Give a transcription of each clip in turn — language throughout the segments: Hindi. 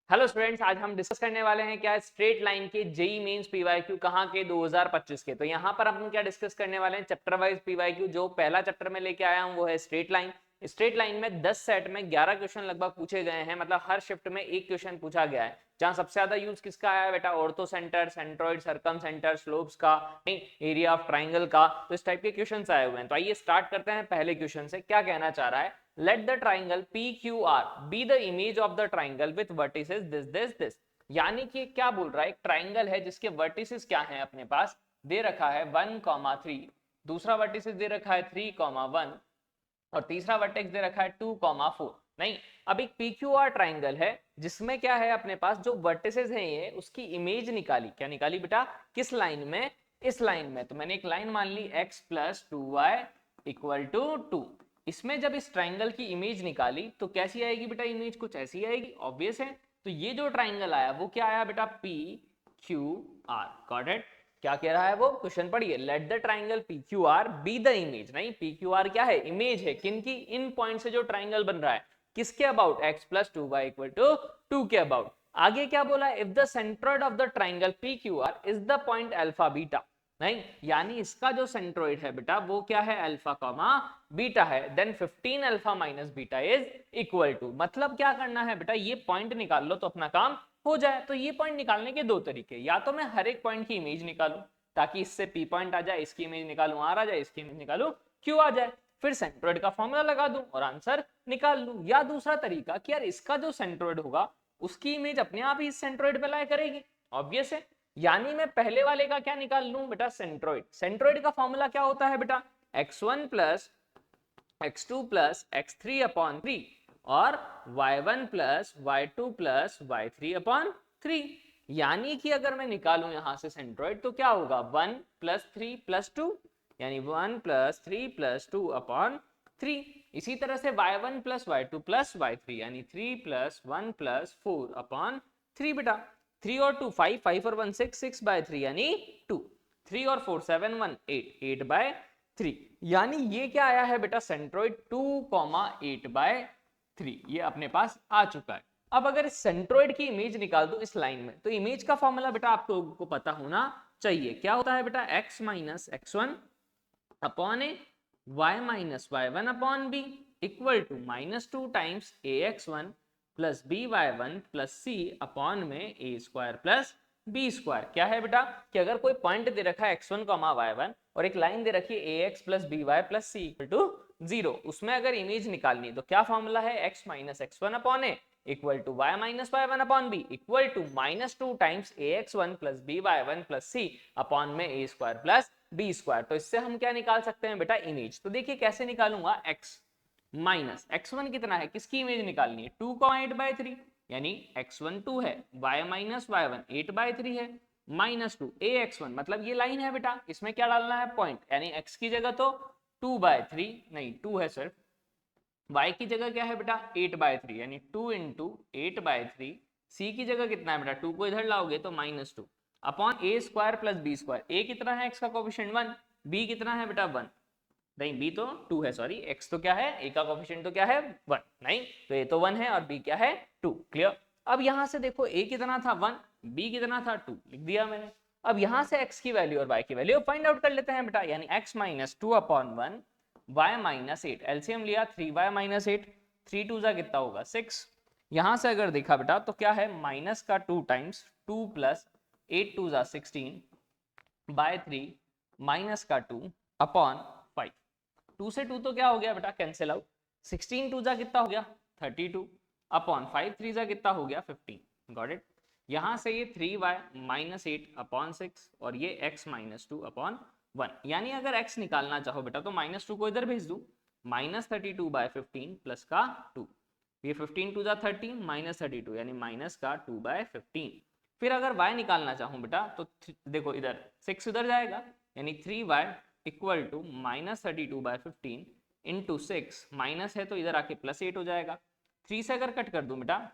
हेलो स्टूडेंट्स, आज हम डिस्कस करने वाले हैं क्या स्ट्रेट लाइन के जेई मेंस पीवाईक्यू कहाँ के 2025 के। तो यहाँ पर हम क्या डिस्कस करने वाले हैं, चैप्टर वाइज पीवाईक्यू। जो पहला चैप्टर में लेके आया हूँ वो है स्ट्रेट लाइन। स्ट्रेट लाइन में 10 सेट में 11 क्वेश्चन लगभग पूछे गए हैं, मतलब हर शिफ्ट में एक क्वेश्चन पूछा गया है। जहां सबसे ज्यादा यूज किसका आया है बेटा, ortho centre, centroid, circum centre, slopes का, एरिया ऑफ ट्राइंगल का। तो इस टाइप के क्वेश्चन आए हुए हैं। तो आइए स्टार्ट करते हैं पहले क्वेश्चन से। क्या कहना चाह रहा है, let the triangle PQR be the image of the triangle with vertices this। यानी कि क्या बोल रहा है, एक ट्राइंगल है जिसके वर्टिसेस क्या हैं अपने पास, दे रखा है 1,3, दूसरा वर्टिसेस दे रखा है 3,1 और तीसरा वर्टेक्स दे रखा है 2,4। नहीं, अब एक PQR ट्राइंगल है जिसमें क्या है अपने पास, जो वर्टिसेस हैं ये उसकी इमेज निकाली। क्या निकाली बेटा, किस लाइन में, इस लाइन में। तो मैंने एक लाइन मान ली x + 2y = 2। इसमें जब इस ट्राइंगल की इमेज निकाली तो कैसी आएगी बेटा इमेज, कुछ ऐसी आएगी, ऑब्वियस है। तो ये जो ट्राइंगल आया वो क्या आया बेटा, PQR। Got it. क्या कह रहा है वो, क्वेश्चन पढ़िए, let the triangle PQR be the image. नहीं, PQR क्या है, इमेज है किनकी, इन पॉइंट से जो ट्राइंगल बन रहा है, किसके अबाउट, x + 2y = 2 के अबाउट। आगे क्या बोला, if the centroid of the triangle PQR is the point alpha beta. नहीं, यानी इसका जो सेंट्रोइड है बेटा वो क्या है, अल्फा कॉमा बीटा है, then 15 alpha minus beta is equal to. मतलब क्या करना है बेटा, ये पॉइंट निकाल लो तो अपना काम हो जाए। तो ये पॉइंट निकालने के दो तरीके, या तो मैं हर एक पॉइंट की इमेज निकालूं ताकि इससे पी पॉइंट आ जाए, इसकी इमेज निकालूं आर आ जाए, इसकी इमेज निकालूं क्यू आ जाए, फिर सेंट्रोइड का फॉर्मूला लगा दूं और आंसर निकाल लूं। या दूसरा तरीका कि यार इसका जो सेंट्रोइड होगा उसकी इमेज अपने आप ही इस सेंट्रोइड पे लाई करेगी, ऑब्वियस है। यानी मैं पहले वाले का क्या निकाल लूं बेटा, सेंट्रोइड। सेंट्रोइड का फॉर्मूला क्या होता है बेटा, x1 + x2 + x3/3 और y1 + y2 + y3/3। यानी कि अगर मैं निकालूं यहां से सेंट्रोइड तो क्या होगा, 1 + 3 + 2, यानी 1 + 3 + 2/3। इसी तरह से y1 + y2 + y3, यानी 3 + 1 + 4/3 बेटा। 3 और 2 5, 5 और 1 6, 6/3 यानी 2, 3 और 4 7 1 8, 8/3। यानी ये क्या आया है बेटा, सेंट्रोइड 2,8/3 ये अपने पास आ चुका है। अब अगर इस सेंट्रोइड की इमेज निकाल दो इस लाइन में, तो इमेज का फॉर्मूला बेटा आप लोगों को पता होना चाहिए। क्या होता है बेटा, x - x1 upon a, y - y1 upon b equal to -2 times ax1 plus by1 plus c upon में a² प्लस b²। क्या है बेटा कि अगर कोई पॉइंट दे रखा है x1, y1 और एक लाइन दे रखी है ax plus by plus c = 0, उसमें अगर इमेज निकालनी है तो क्या फॉर्मूला है, x - x1 upon a equal to y - y1 upon b equal to -2 times ax1 plus by1 plus c upon में a² प्लस b²। तो इससे हम क्या निकाल सकते हैं बेटा, इमेज। तो देखिए कैसे निकालूंगा, x माइनस x1 कितना है, किसकी इमेज निकालनी है, 2,8/3, यानी x1 2 है, y - y1 8/3 है, -2 ax1 मतलब ये लाइन है बेटा, इसमें क्या डालना है, पॉइंट, यानी x की जगह तो 2/3 नहीं 2 है सिर्फ, y की जगह क्या है बेटा 8/3 यानी 2 × 8/3, c की जगह कितना है बेटा, 2 को इधर लाओगे तो -2 upon a² plus b²। a कितना है, x का कोफिशिएंट 1, b कितना है बेटा 1, नहीं b तो 2 है, सॉरी x तो क्या है, a का कोफिशिएंट तो क्या है 1, नहीं तो a तो 1 है और b क्या है 2। क्लियर। अब यहां से देखो a कितना था 1, b कितना था 2, लिख दिया मैंने। अब यहां से x की वैल्यू और y की वैल्यू फाइंड आउट कर लेते हैं बेटा, यानी x - 2/1 y - 8, एलसीएम लिया 3y - 8, 3 2 जा कितना होगा 6। यहां से अगर देखा बेटा तो क्या है, माइनस का 2 टाइम्स 2 + 8 2 जा 16/3 माइनस का 2 अपॉन 5। 2 से 2 तो क्या हो गया बेटा, कैंसिल आउट, 16 2 जा कितना हो गया 32 अपॉन 5 3 जा कितना हो गया 15। Got it. यहां से ये 3y - 8/6 और ये x - 2/1, यानी अगर x निकालना चाहो बेटा तो -2 को इधर भेज दू, -32/15 प्लस का 2, ये 15 2 जा 30 -32 यानी माइनस का 2/15। फिर अगर y निकालना चाहूं बेटा तो देखो इधर 6 उधर जाएगा, यानी 3y equal to -32/15 into 6, minus है तो इधर आके +8 हो जाएगा। 3 से अगर कट कर दूं बेटा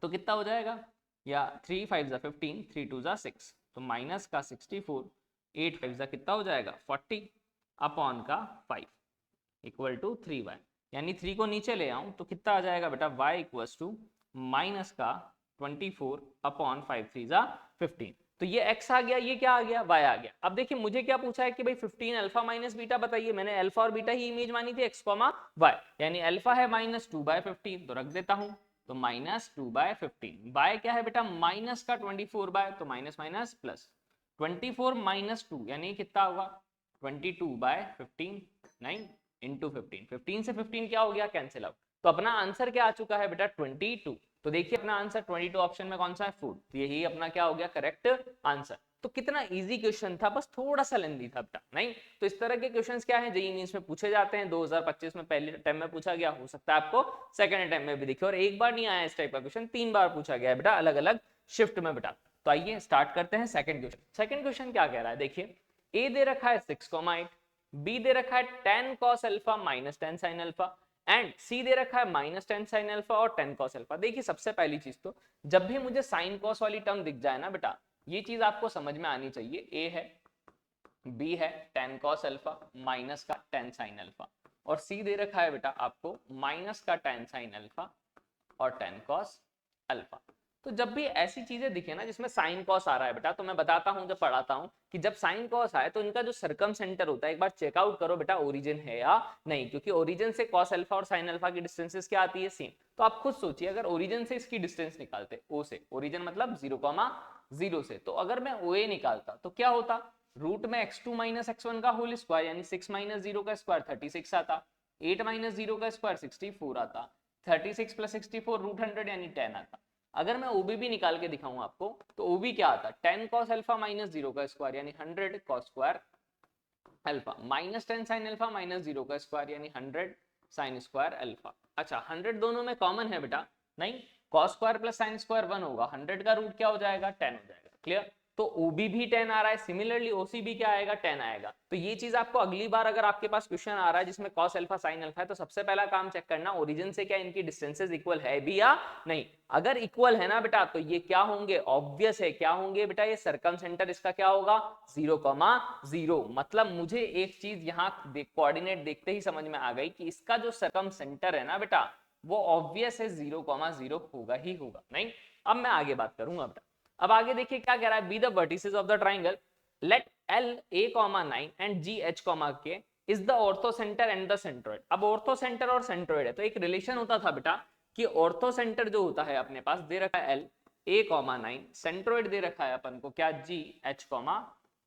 तो कितना हो जाएगा, या 3 5 जा 15, 3 2 जा 6, तो माइनस का 64, 8 5 जा कितना हो जाएगा 40 अपॉन का 5 इक्वल टू 3y, यानी 3 को नीचे ले आऊं तो कितना आ जाएगा बेटा y इक्वल टू माइनस का 24 अपॉन 5 3 जा 15। तो ये x आ गया, ये क्या आ गया, y आ गया। अब देखिए मुझे क्या पूछा है कि भाई 15 अल्फा माइनस बीटा बताइए, मैंने अल्फा और बीटा ही इमेज मानी थी x, y, यानी अल्फा है -2/15 तो रख देता हूं, तो -2/15। y क्या है बेटा, माइनस का 24 तो माइनस माइनस प्लस 24 - 2 यानी कितना होगा 22/15, 9 इंटू 15, 15 से 15 क्या हो गया, कैंसिल आउट। तो अपना आंसर क्या आ चुका है बेटा 22। तो देखिए अपना आंसर 22 ऑप्शन में कौन सा है, फूड। तो यही अपना क्या हो गया करेक्ट आंसर। तो कितना इजी क्वेश्चन था, बस थोड़ा सा लेंदी था बेटा, नहीं। तो इस तरह के क्वेश्चंस क्या हैं, जेईई मेंस में पूछे जाते हैं। 2025 में पहले टाइम में पूछा गया, हो सकता है आपको सेकंड टाइम में भी दिखे, और एक बार नहीं आया इस टाइप का क्वेश्चन, 3 बार पूछा गया है बेटा अलग अलग शिफ्ट में बेटा। तो आइए स्टार्ट करते हैं सेकंड क्वेश्चन। सेकंड क्वेश्चन क्या कह रहा है, देखिए ए दे रखा है 6,8, बी दे रखा है 10 cos alpha minus 10 sin alpha, and C दे रखा है -10 sin अल्फा और 10 cos अल्फा। देखिए सबसे पहली चीज तो जब भी मुझे sin cos वाली टर्म दिख जाए ना बेटा, ये चीज आपको समझ में आनी चाहिए। ए है, बी है 10 cos अल्फा माइनस का 10 sin अल्फा, और सी दे रखा है बेटा आपको माइनस का 10 sin अल्फा और 10 cos अल्फा। तो जब भी ऐसी चीजें दिखे ना जिसमें साइन कॉस आ रहा है बेटा, तो मैं बताता हूं जब पढ़ाता हूं कि जब साइन कॉस आए तो इनका जो सर्कम सेंटर होता है एक बार चेकआउट करो बेटा, ओरिजिन है या नहीं, क्योंकि ओरिजिन से कॉस अल्फा और साइन अल्फा की डिस्टेंसेस क्या आती है, सेम। तो आप खुद सोचिए अगर ओरिजिन से इसकी डिस्टेंस निकालते, ओ से, ओरिजिन मतलब 0,0 से, तो अगर मैं ओ ए निकालता तो क्या होता, रूट में x2 माइनस x1 का होल स्क्वायर यानी 6 माइनस 0 का स्क्वायर 36 आता, 8 माइनस 0 का स्क्वायर 64 आता, 36 प्लस 64 रूट 100 यानी 10 आता। अगर मैं ओबी भी निकाल के दिखाऊं आपको तो ओबी क्या आता, 10 cos अल्फा माइनस 0 का स्क्वायर यानी 100 cos square alpha, minus 10 sin alpha minus 0 का स्क्वायर यानी 100 sin स्क्वायर अल्फा। अच्छा 100 दोनों में कॉमन है बेटा, नहीं, cos square plus sin square 1 होगा, 100 का रूट क्या हो जाएगा 10 हो जाएगा, क्लियर। तो ओबी भी 10 आ रहा है, सिमिलरली ओसी भी क्या आएगा 10 आएगा। तो ये चीज आपको अगली बार अगर आपके पास क्वेश्चन आ रहा है जिसमें cos अल्फा sin अल्फा है, तो सबसे पहला काम चेक करना ओरिजिन से क्या इनकी डिस्टेंसेस इक्वल है भी या नहीं। अगर इक्वल है ना बेटा तो ये क्या होंगे, ऑब्वियस है क्या होंगे बेटा, ये सर्कम सेंटर इसका क्या होगा 0,0। मतलब मुझे एक चीज यहाँ कोऑर्डिनेट देखते ही समझ में आ गई कि इसका जो सर्कम सेंटर है ना बेटा वो ऑब्वियस है 0,0 होगा ही होगा, नहीं। अब मैं आगे बात करूंगा बेटा। अब आगे देखिए क्या कह रहा है, be the vertices of the triangle let L A comma 9 and G H comma K is the orthocentre and the centroid. अब ऑर्थो सेंटर और सेंट्रोइड है तो एक रिलेशन होता था बेटा कि ऑर्थो सेंटर जो होता है अपने पास दे रखा है एल ए कॉमा 9, सेंट्रोइड दे रखा है अपन को क्या जी एच कॉमा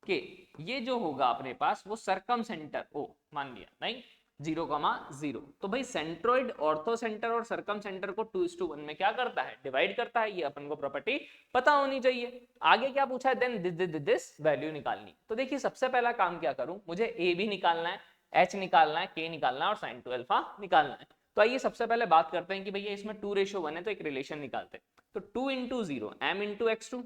के, ये जो होगा अपने पास वो सर्कम सेंटर ओ मान लिया, नहीं 0,0। तो भाई सेंट्रोइड ऑर्थो सेंटर और सर्कम सेंटर को 2:1 में क्या करता है, डिवाइड करता है, ये अपन को प्रॉपर्टी पता होनी चाहिए। आगे क्या पूछा है, देन दिस वैल्यू निकालनी। तो देखिए सबसे पहला काम क्या करूं, मुझे ए भी निकालना है, एच निकालना है, के निकालना है और sin 2 अल्फा निकालना है। तो आइए सबसे पहले बात करते हैं कि भैया इसमें 2:1 है तो एक रिलेशन निकालते हैं। तो 2 into 0 m into x2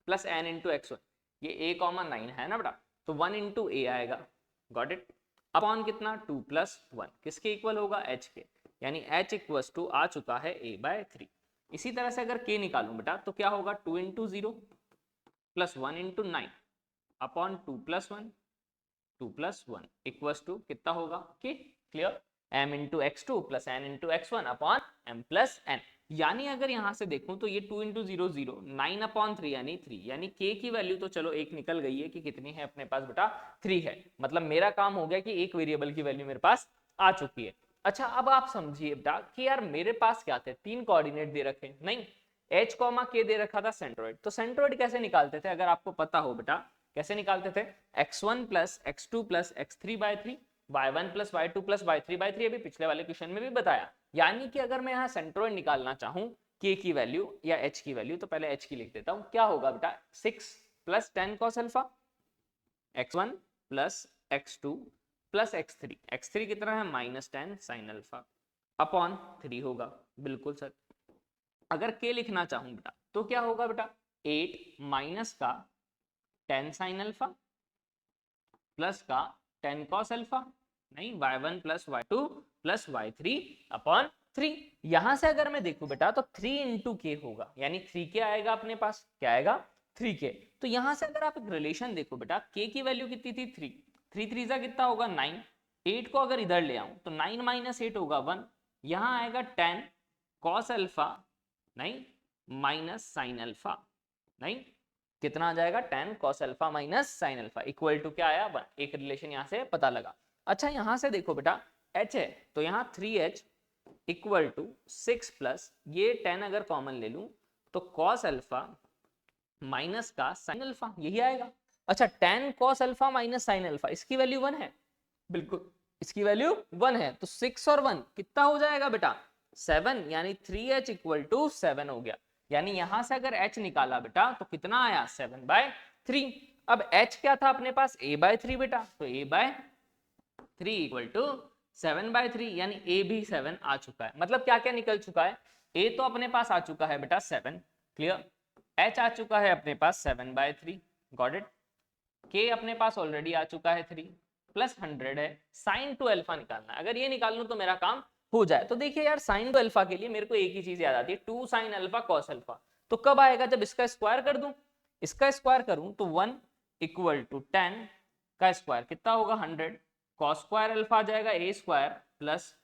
plus n into x1, ये a कॉमा 9 है ना बेटा, तो 1 इंटू ए आएगा, गॉट इट, अपॉन कितना 2 प्लस 1 किसके इक्वल होगा h के, यानी h इक्वल्स टू आ चुका है a/3। इसी तरह से अगर k निकालूं बेटा तो क्या होगा 2 into 0 plus 1 into 9 upon 2 plus 1 2 plus 1 equals to कितना होगा k, clear, m into x2 plus n into x1 upon m plus n। यानी अगर यहां से देखूं तो ये 2 इंटू 0 0 9 अपॉन 3 यानी 3, यानी k की वैल्यू तो चलो एक निकल गई है कि कितनी है अपने पास बेटा 3 है। मतलब मेरा काम हो गया कि एक वेरिएबल की वैल्यू मेरे पास आ चुकी है। अच्छा अब आप समझिए बेटा कि यार मेरे पास क्या थे, 3 कोऑर्डिनेट दे रखे, नहीं h कॉमा k दे रखा था सेंट्रोइड। तो सेंट्रोइड कैसे निकालते थे अगर आपको पता हो बेटा, कैसे निकालते थे, x1 plus x2 plus x3/3 y1 plus y2 plus y3/3, अभी पिछले वाले क्वेश्चन में भी बताया। यानी कि अगर मैं यहाँ सेंट्रोइड निकालना चाहूं k की वैल्यू या h की वैल्यू, तो पहले h की लिख देता हूं, क्या होगा बेटा 6 plus 10 cos alpha, x1 plus x2 plus x3, x3 कितना है -10 sin अल्फा अपॉन 3 होगा, बिल्कुल सर। अगर k लिखना चाहूं बेटा तो क्या होगा बेटा 8 माइनस का 10 sin अल्फा प्लस का 10 cos अल्फा, नहीं y1 plus y2 plus y3 upon 3। यहां से अगर मैं देखूं बेटा तो 3 इंटू के होगा, यानी 3k आएगा अपने पास, क्या आएगा 3k। तो यहां से अगर आप एक रिलेशन देखो बेटा, k की वैल्यू कितनी थी 3, 3 3 जा कितना होगा 9, 8 को अगर इधर ले आऊं तो 9 माइनस 8 होगा 1, यहां आएगा 10 cos अल्फा, नहीं माइनस साइन अल्फा, नहीं कितना आ जाएगा tan cos alpha minus sine alpha equal to क्या आया 1। एक रिलेशन यहाँ से पता लगा। अच्छा यहाँ से देखो बेटा h है तो यहाँ 3h इक्वल टू 6 प्लस ये 10 अगर कॉमन ले लूं तो cos अल्फा माइनस का साइन अल्फा यही आएगा। अच्छा tan cos alpha minus sine alpha इसकी वैल्यू 1 है, बिल्कुल इसकी वैल्यू 1 है, तो 6 और 1 कितना हो जाएगा बेटा 7, यानी 3h इक्वल टू 7 हो गया। यानी यहां से अगर h निकाला बेटा तो कितना आया 7/3। अब h क्या था अपने पास a/3 बेटा, तो a/3 इक्वल टू 7/3, यानी a भी 7 आ चुका है। मतलब क्या क्या निकल चुका है, a तो अपने पास आ चुका है बेटा 7 क्लियर, h आ चुका है अपने पास 7/3 गॉट इट, k अपने पास ऑलरेडी आ चुका है 3 प्लस 100 है, साइन टू अल्फा निकालना है। अगर ये निकाल लूं तो मेरा काम हो जाए। तो देखिए यार साइन टू अल्फा के लिए मेरे को एक ही चीज याद आती है 2 साइन अल्फा कॉस अल्फा। तो कब आएगा जब इसका स्क्वायर कर दूं, इसका स्क्वायर करूं तो 1 इक्वल टू 10 का स्क्वायर कितना होगा 100, कॉस स्क्वायर अल्फा आ जाएगा a square plus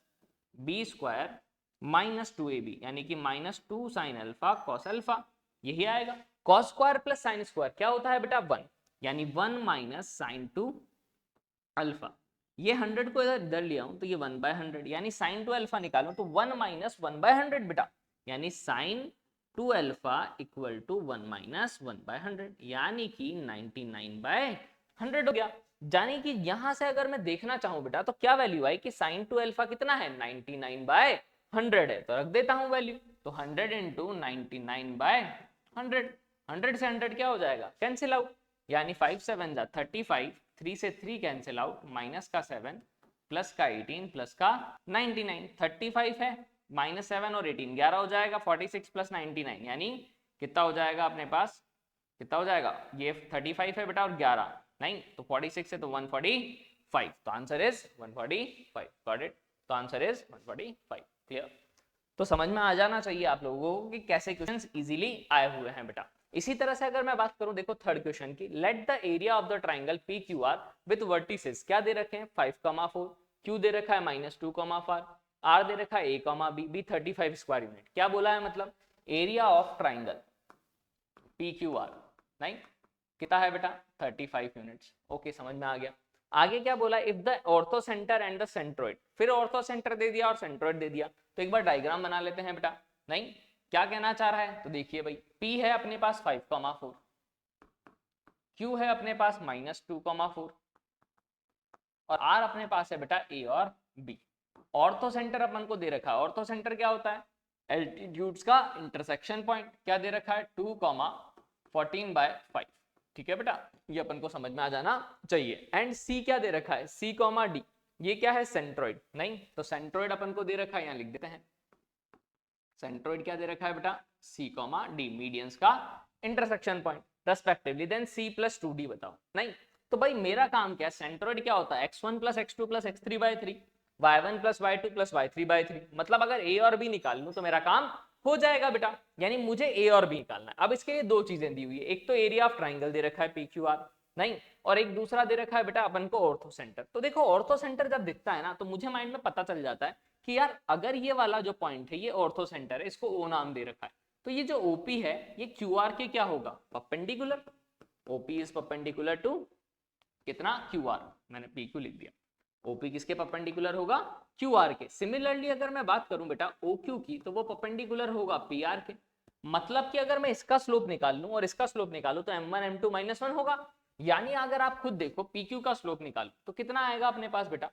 b square minus 2ab, यानी कि minus 2 sine alpha cos alpha यही आएगा। Cos square plus sine square क्या होता है बेटा 1, यानी 1 माइनस साइन टू अल्फा। ये 100 को इधर लिया हूं तो ये 1/100, यानी साइन टू अल्फा निकालो तो 1 माइनस 1/100 बेटा, यानी sine two alpha equal to 1 minus 1/100, यानी कि 99/100 हो गया। यानी कि यहां से अगर मैं देखना चाहूं बेटा तो क्या वैल्यू आई कि साइन टू अल्फा कितना है 99/100 है, तो रख देता हूं वैल्यू, तो 100 इंटू 99/100, 100 से 100 क्या हो जाएगा कैंसिल आउट, यानी 5 7 जा 35, 3 से 3 कैंसिल आउट, माइनस का 7 प्लस का 18 प्लस का 99, 35 है माइनस 7 और 18 11 हो जाएगा, 46 प्लस 99 यानी कितना हो जाएगा अपने पास, कितना हो जाएगा ये 35 है बेटा और 11 नहीं तो 46 है तो 145, तो आंसर इज 145 गॉट इट, तो आंसर इज 145 क्लियर। तो समझ में आ जाना चाहिए आप लोगों को कि कैसे क्वेश्चंस इजीली आए हुए हैं बेटा। इसी तरह से अगर मैं बात करूं देखो थर्ड क्वेश्चन की, let the area of the triangle PQR with vertices क्या दे रखे हैं 5,4, Q दे रखा है -2,4, R दे रखा है A, B 35 स्क्वायर यूनिट। क्या बोला है मतलब एरिया ऑफ ट्राइंगल PQR नहीं कितना है बेटा 35 यूनिट्स। ओके समझ में आ गया। आगे क्या बोला if the orthocentre and the centroid, फिर ऑर्थो सेंटर दे दिया और सेंट्रोइड दे दिया। तो एक बार डायग्राम बना लेते हैं बेटा, नहीं क्या कहना चाह रहा है, तो देखिए भाई P है अपने पास 5,4, Q है अपने पास -2,4 और R अपने पास है बेटा A और B। ऑर्थो सेंटर अपन को दे रखा है, ऑर्थो सेंटर क्या होता है एल्टीट्यूड्स का इंटरसेक्शन पॉइंट, क्या दे रखा है 2,14/5 ठीक है बेटा, ये अपन को समझ में आ जाना चाहिए। एंड C क्या दे रखा है C, D, ये क्या है सेंट्रोइड, नहीं तो सेंट्रोइड अपन को दे रखा है यहाँ लिख देते हैं, सेंट्रोइड क्या दे रखा है बेटा C, D मीडियंस का intersection point respectively, then C + 2D बताओ। नहीं तो भाई मेरा काम क्या है, सेंट्रोइड क्या होता है x1 + x2 + x3/3, y1 + y2 + y3/3, मतलब अगर A और B निकाल लूं तो मेरा काम हो जाएगा बेटा, यानी मुझे A और B निकालना है। अब इसके लिए दो चीजें दी हुई है, एक तो एरिया ऑफ ट्राइंगल दे रखा है PQR नहीं, और एक दूसरा दे रखा है बेटा अपन को ऑर्थो सेंटर। तो देखो ऑर्थो सेंटर जब दिखता है ना तो मुझे माइंड में पता चल जाता है कि यार अगर ये वाला जो पॉइंट है ये ऑर्थो सेंटर है, इसको O नाम दे रखा है, तो ये जो OP है ये QR के क्या होगा perpendicular, OP is perpendicular to कितना QR, मैंने PQ लिख दिया, OP किसके परपेंडिकुलर होगा QR के। सिमिलरली अगर मैं बात करूं बेटा OQ की तो वो परपेंडिकुलर होगा PR के, मतलब कि अगर मैं इसका स्लोप निकाल लूं और इसका स्लोप निकालूं तो m1 m2 -1 होगा, यानी अगर आप खुद देखो PQ का स्लोप निकालो तो कितना आएगा अपने पास बेटा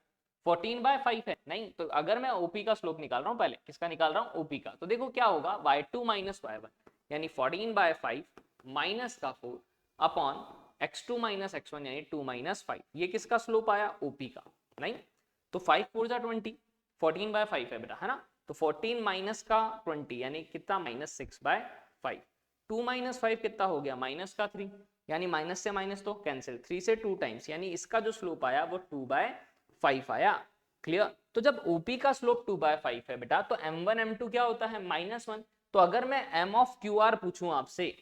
14/5 है, नहीं तो अगर मैं OP का स्लोप निकाल रहा हूं, पहले किसका निकाल रहा हूं OP का, तो देखो क्या होगा y2 - y1 यानी 14/5 माइनस का 4 अपॉन x2 - x1 यानी 2 - 5, ये किसका स्लोप आया OP का, नहीं तो 5 4 जा 20, 14/5 है बेटा है ना, तो 14 माइनस का 20 यानी कितना -6/5, 2 - 5 कितना हो गया -3, यानी माइनस से माइनस तो कैंसिल, 3 से 2 टाइम्स, यानी इसका जो स्लोप आया वो 2/5 आया क्लियर। तो जब OP का स्लोप 2/5 है बेटा तो m1 m2 क्या होता है -1, तो अगर मैं m ऑफ QR पूछूं आपसे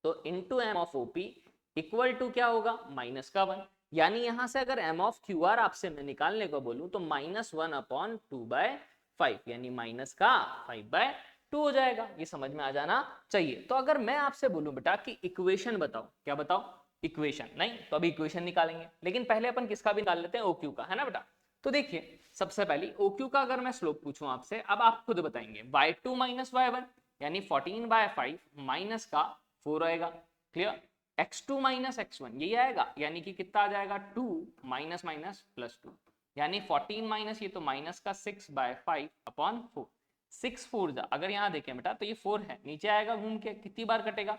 तो into m of OP equal to क्या होगा -1, यानी यहां से अगर m ऑफ QR आपसे मैं निकालने को बोलूं तो -1/2/5 यानी -5/2 2 हो जाएगा। ये समझ में आ जाना चाहिए। तो अगर मैं आपसे बोलूं बेटा कि इक्वेशन बताओ, क्या बताओ, इक्वेशन, नहीं तो अभी इक्वेशन निकालेंगे, लेकिन पहले अपन किसका भी निकाल लेते हैं, OQ का, है ना बेटा। तो देखिए सबसे पहले OQ का अगर मैं स्लोप पूछूं आपसे, अब आप खुद बताएंगे, y2 माइनस y1 यानी 14/5 माइनस का 4 आएगा, क्लियर। x2 माइनस x1 यही आएगा, यानी कि कितना आ जाएगा 2 माइनस माइनस प्लस 2, यानी 14 माइनस ये तो माइनस का 6/5 अपॉन 4, 6 4 जा, अगर यहाँ देखें बेटा तो ये 4 है, नीचे आएगा घूम के, कितनी बार कटेगा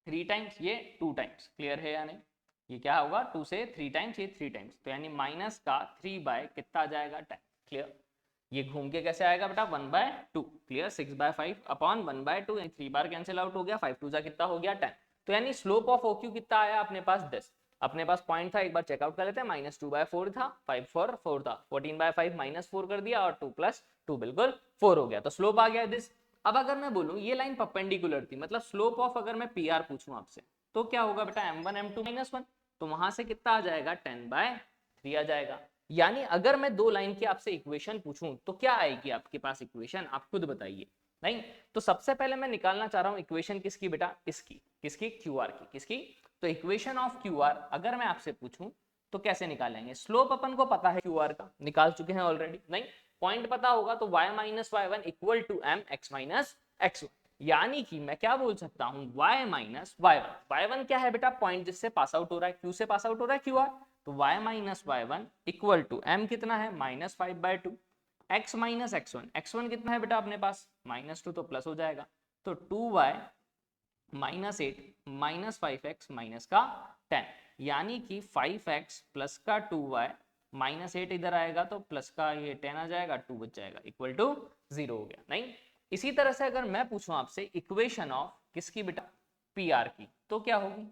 3 टाइम्स, ये 2 टाइम्स, क्लियर है या नहीं। ये क्या होगा 2 से 3 टाइम्स, ये 3 टाइम्स, तो यानी माइनस का 3 बाय कितना आ जाएगा 10, क्लियर। ये घूम के कैसे आएगा बेटा 1/2, क्लियर। 6/5 अपॉन 1/2, यानी 3 बार कैंसिल आउट हो गया, 5 2 जा कितना हो गया 10। तो यानी स्लोप ऑफ OQ कितना आया अपने पास 10, अपने पास पॉइंट था, एक बार चेकआउट कर लेते हैं, -2/4 था, 5 4 4 था, 14/5 -4 कर दिया और 2 + 2 बिल्कुल 4 हो गया, तो स्लोप आ गया दिस। अब अगर मैं बोलूं ये लाइन परपेंडिकुलर थी, मतलब स्लोप ऑफ अगर मैं PR पूछूं आपसे, तो क्या होगा बेटा m1 m2 -1, तो वहां से कितना आ जाएगा 10/3 आ जाएगा। यानी अगर मैं दो लाइन की आपसे इक्वेशन पूछूं तो क्या आएगी आपके पास इक्वेशन, आप खुद बताइए। नहीं तो सबसे पहले मैं निकालना चाह रहा हूं इक्वेशन किसकी बेटा, इसकी, किसकी, QR की, किसकी। तो इक्वेशन ऑफ QR अगर मैं आपसे पूछूं तो कैसे निकालेंगे, स्लोप अपन को पता है QR का, निकाल चुके हैं ऑलरेडी, नहीं पॉइंट पता होगा तो y minus y1 equal to m x minus x1, यानी कि मैं क्या बोल सकता हूं y माइनस y1, y1 क्या है बेटा पॉइंट जिससे पास आउट हो रहा है, Q से पास आउट हो रहा है QR, तो y minus y1 equal to m कितना है -5/2, x माइनस x1, x1 कितना है बेटा अपने पास -2, तो प्लस हो जाएगा, तो 2y -8 -5x माइनस का 10, यानी कि 5x प्लस का 2y -8 इधर आएगा तो प्लस का ये 10 आ जाएगा, 2 बच जाएगा, इक्वल टू 0 हो गया। नहीं इसी तरह से अगर मैं पूछूं आपसे इक्वेशन ऑफ किसकी बेटा PR की, तो क्या होगी,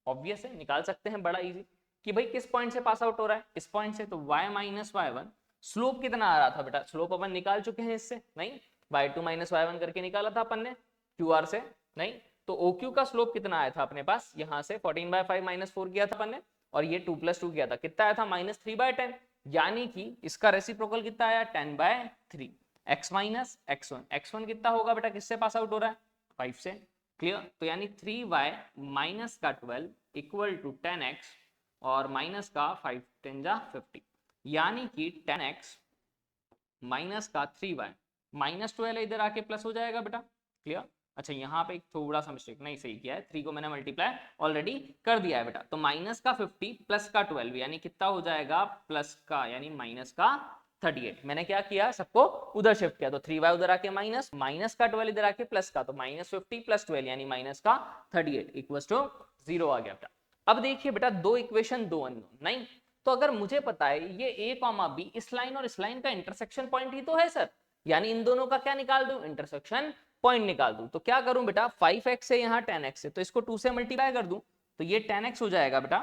ऑब्वियस है निकाल सकते हैं, बड़ा इजी, कि भाई किस पॉइंट से पास आउट हो रहा है, इस पॉइंट से, तो y माइनस y1, स्लोप कितना आ रहा था बेटा, स्लोप अपन निकाल चुके हैं इससे, नहीं y2 माइनस y1 करके निकाला था अपन ने QR से, नहीं तो OQ का स्लोप कितना आया था अपने पास, यहां से 14/5 -4 किया था अपन ने, और ये 2 + 2 किया था, कितना आया था -3/10, यानी कि इसका रेसिप्रोकल कितना आया 10/3, x माइनस x1, x1 कितना होगा बेटा, किससे पास आउट हो रहा है 5 से, क्लियर। तो यानी 3y माइनस का 12 इक्वल टू 10x और माइनस का 5 10 जा 50, यानी कि 10x माइनस का 3y -12 इधर आके प्लस हो जाएगा बेटा, क्लियर। अच्छा यहाँ पे एक थोड़ा सा मिस्टेक, नहीं सही किया है, 3 को मैंने मल्टीप्लाई ऑलरेडी कर दिया है बेटा, तो माइनस का 50 प्लस का 12 यानी कितना हो जाएगा प्लस का, यानी माइनस का 38, मैंने क्या किया सबको उधर शिफ्ट किया, तो 3y उधर आके माइनस, माइनस का 12 इधर आके प्लस का, तो -50 + 12 यानी माइनस का 38 इक्वल्स टू 0 आ गया बेटा। अब देखिए बेटा दो इक्वेशन दो अननोन, नहीं तो अगर मुझे पता है ये a, b इस लाइन और इस लाइन का इंटरसेक्शन पॉइंट ही तो है सर, यानी इन दोनों का क्या निकाल दूं, इंटरसेक्शन पॉइंट निकाल दूं, तो क्या करूं बेटा 5x है यहाँ 10x है, तो इसको 2 से मल्टीप्लाई कर दूं, तो ये 10x हो जाएगा बेटा,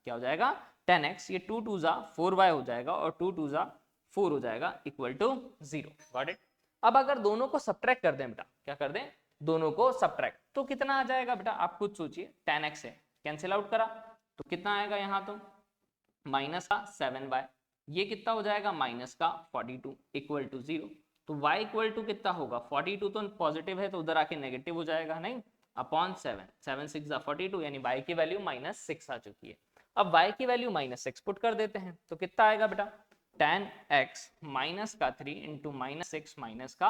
क्या हो जाएगा 10x, ये 2 2 जा 4y हो जाएगा और 2 2 जा 4 हो जाएगा, इक्वल टू 0, गॉट इट। अब अगर दोनों को सब्ट्रैक्ट कर दें बेटा, क्या कर दें, दोनों को सब्ट्रैक्ट, तो कितना आ जाएगा बेटा, आप खुद सोचिए, 10x है कैंसिल आउट करा तो कितना आएगा यहाँ, तो माइनस का 7y, ये कितना हो जाएगा माइनस का 42 इक्वल टू 0, तो y इक्वल टू कितना होगा 42, तो पॉजिटिव है तो उधर आके नेगेटिव हो जाएगा, नहीं अपॉन 7, 7 6 42, यानी y की वैल्यू -6 आ चुकी है। अब y की वैल्यू -6 पुट कर देते हैं तो कितना आएगा बेटा 10x माइनस का 3 इंटू -6 माइनस का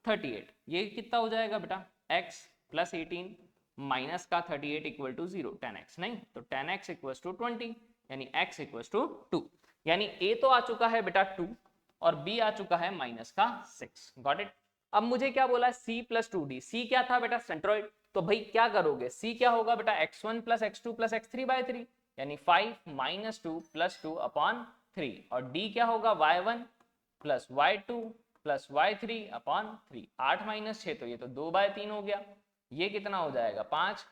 38, ये कितना हो जाएगा बेटा x प्लस 18 माइनस का 38 इक्वल टू 0, 10x, नहीं तो 10x इक्वल टू 20, यानी x इक्वल टू 2, यानी a तो आ चुका है बेटा 2 और b आ चुका है माइनस का 6, गॉट इट। अब मुझे क्या बोला है c + 2d, c क्या था बेटा सेंट्रोइड, तो भाई क्या करोगे, c क्या होगा बेटा x1 + x2 + x3/3, यानी 5 - 2 + 2 अपॉन 3, और d क्या होगा y1 + y2 + y3 अपॉन 3, 8 - 6 तो ये तो 2/3 हो गया, ये कितना हो जाएगा 5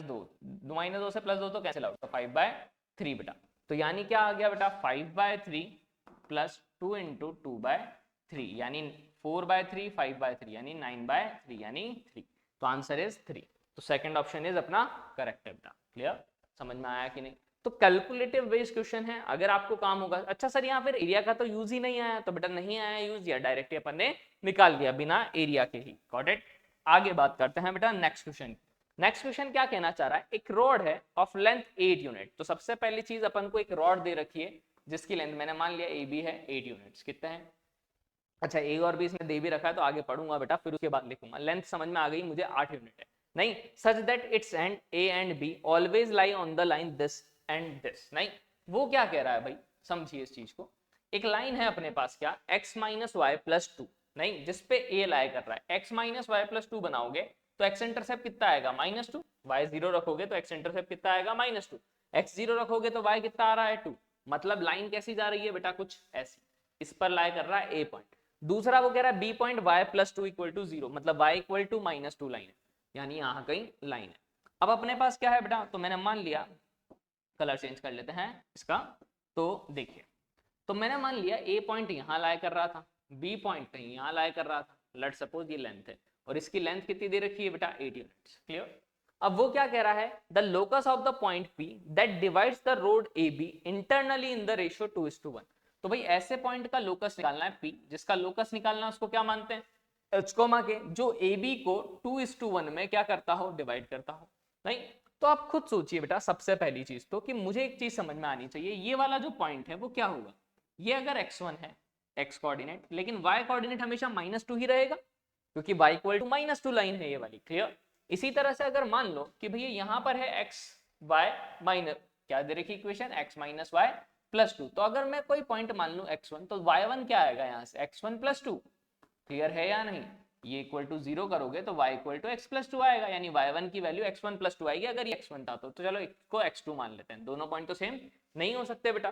- 2, 2 से +2 तो कैंसिल आउट, तो 5/3 बेटा, तो यानी क्या आ गया बेटा 5/3 + 2 × 2/3, यानी 4/3 5/3 यानी 9/3 यानी 3, तो आंसर इज 3, तो सेकंड ऑप्शन इज अपना करेक्ट है बेटा, क्लियर, समझ में आया कि नहीं। तो कैलकुलेटिव बेस्ड क्वेश्चन है, अगर आपको काम होगा। अच्छा सर यहाँ फिर एरिया का तो यूज ही नहीं आया, तो बेटा नहीं आया यूज, या डायरेक्टली अपन ने निकाल दिया बिना एरिया के ही। Got it. आगे बात करते हैं बेटा नेक्स्ट क्वेश्चन। नेक्स्ट क्वेश्चन क्या कहना चाह रहा है, एक रॉड है ऑफ लेंथ 8 यूनिट। तो सबसे पहली चीज अपन को एक रॉड दे रखी है जिसकी लेंथ मैंने मान लिया ए बी है 8 यूनिट्स। कितने हैं? अच्छा ए और बी इसमें दे भी रखा है तो आगे पढ़ूंगा बेटा, फिर उसके बाद लिखूंगा। लेंथ समझ में आ गई मुझे 8 यूनिट है। नहीं, such that it's and A and be always lie on the line this and this. नहीं, वो क्या कह रहा है भाई, समझिए इस चीज को। एक लाइन है अपने पास क्या, x minus y plus two, नहीं जिसपे ए लाई कर रहा है। x minus y plus two बनाओगे तो x इंटरसेप्ट कितना आएगा -2, y जीरो रखोगे तो x इंटरसेप्ट कितना आएगा -2, x जीरो रखोगे तो y कितना आ रहा है 2। मतलब लाइन कैसी जा रही है बेटा, कुछ ऐसी, इस पर लाई कर रहा है a पॉइंट। दूसरा वो कह रहा है B point y plus two equal to 0, मतलब वाई इक्वल टू -2 लाइन है, यानी यहाँ कहीं लाइन है। अब अपने पास क्या है बेटा, तो मैंने मान लिया, कलर चेंज कर लेते हैं इसका। तो देखिए, तो मैंने मान लिया ए पॉइंट यहाँ लाई कर रहा था, बी पॉइंट कहीं यहाँ लाई कर रहा था। लेट्स सपोज ये लेंथ है और इसकी लेंथ कितनी दे रखी है बेटा 8 यूनिट्स। क्लियर। अब वो क्या कह रहा है, the locus of the point P that divides the road A B internally in the ratio 2:1। तो भाई ऐसे पॉइंट का लोकस निकालना है P, जिसका लोकस निकालना है उसको क्या मानते हैं, H कोमा के, जो AB को 2:1 में क्या करता हो, डिवाइड करता हो। नहीं, तो आप खुद सोचिए बेटा, सबसे पहली चीज तो कि मुझे एक चीज समझ में आनी चाहिए, ये वाला जो पॉइंट है वो क्या होगा। ये अगर x1 है x कोऑर्डिनेट, लेकिन y कोऑर्डिनेट हमेशा -2 ही रहेगा क्योंकि y इक्वल टू -2 लाइन है ये वाली। क्लियर। इसी तरह से अगर मान लो कि भैया यहाँ पर है x y माइनस, क्या दे रखी equation, x minus y plus 2, तो अगर मैं कोई पॉइंट मान लूं x1 तो y1 क्या आएगा यहाँ से, x1 प्लस 2। क्लियर है या नहीं, ये इक्वल टू 0 करोगे तो y equal to x plus 2 आएगा, यानी y1 की वैल्यू x1 प्लस 2 आएगी। अगर ये x1 था तो चलो इसको x2 मान लेते हैं, दोनों पॉइंट तो सेम नहीं हो सकते बेटा।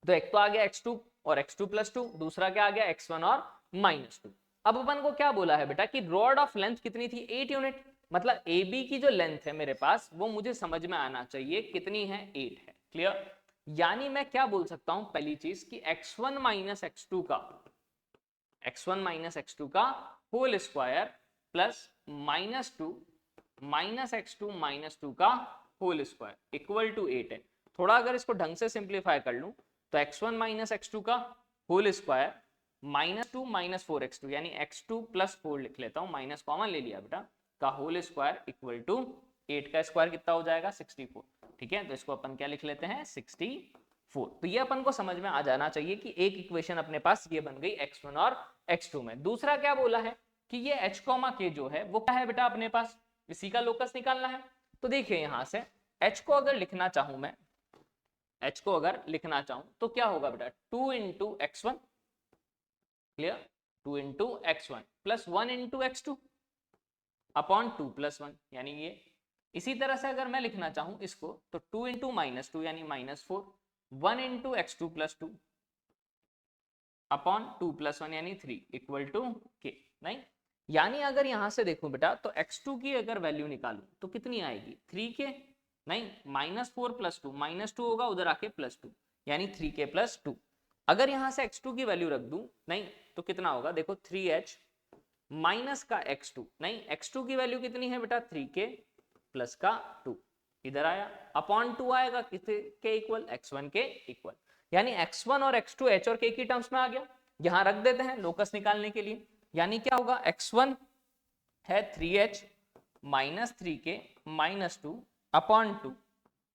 तो एक तो आ गया x2 और x2 प्लस 2, दूसरा क्या आ गया x1 और -2। अब अपन को क्या बोला है बेटा कि रॉड ऑफ लेंथ कितनी थी 8 यूनिट, मतलब AB की जो लेंथ है मेरे पास वो मुझे समझ में आना चाहिए कितनी है, 8 है। क्लियर। यानी मैं क्या बोल सकता हूं, पहली चीज कि x1 माइनस x2 का whole square plus -2 minus x2 -2 का होल स्क्वायर इक्वल टू 8 है। थोड़ा अगर इसको ढंग से सिंप्लीफाई कर लूं तो x1 माइनस x2 का होल स्क्वायर -2 माइनस 4x2, यानी x2 प्लस 4 लिख लेता हूं, माइनस कॉमन ले लिया बेटा, का होल स्क्वायर इक्वल टू 8 का स्क्वायर कितना हो जाएगा 64। ठीक है, तो इसको अपन क्या लिख लेते हैं 64। तो ये अपन को समझ में आ जाना चाहिए कि एक इक्वेशन अपने पास ये बन गई x1 और x2 में। दूसरा क्या बोला है कि ये h कॉमा k जो है वो क्या है बेटा अपने पास, इसी का लोकस निकालना है। तो देखिए यहां से h को अगर लिखना चाहूं मैं, h को अगर लिखना चाहूं तो क्या होगा बेटा 2 into x1, clear, 2 into x1 plus 1 into x2 upon 2 plus 1, यानी ये। इसी तरह से अगर मैं लिखना चाहूं इसको तो 2 इंटू -2 यानी -4, 1 into x2 plus 2 upon 2 plus 1 यानी 3 इक्वल टू k। नहीं, यानी अगर यहां से देखूं बेटा तो x2 की अगर वैल्यू निकालूं तो कितनी आएगी 3k, नहीं -4 प्लस 2, -2 होगा उधर आके +2 यानी 3k प्लस 2। अगर यहां से x2 की वैल्यू रख दूं, नहीं तो कितना होगा देखो 3h माइनस का x2, नहीं x2 की वैल्यू कितनी है बेटा 3k प्लस का 2, इधर आया अपॉन 2 आएगा के इक्वल x1 के इक्वल, यानी x1 और x2 h और k की टर्म्स में आ गया। यहां रख देते हैं लोकस निकालने के लिए, यानी क्या होगा x1 है 3h minus 3k minus 2 upon 2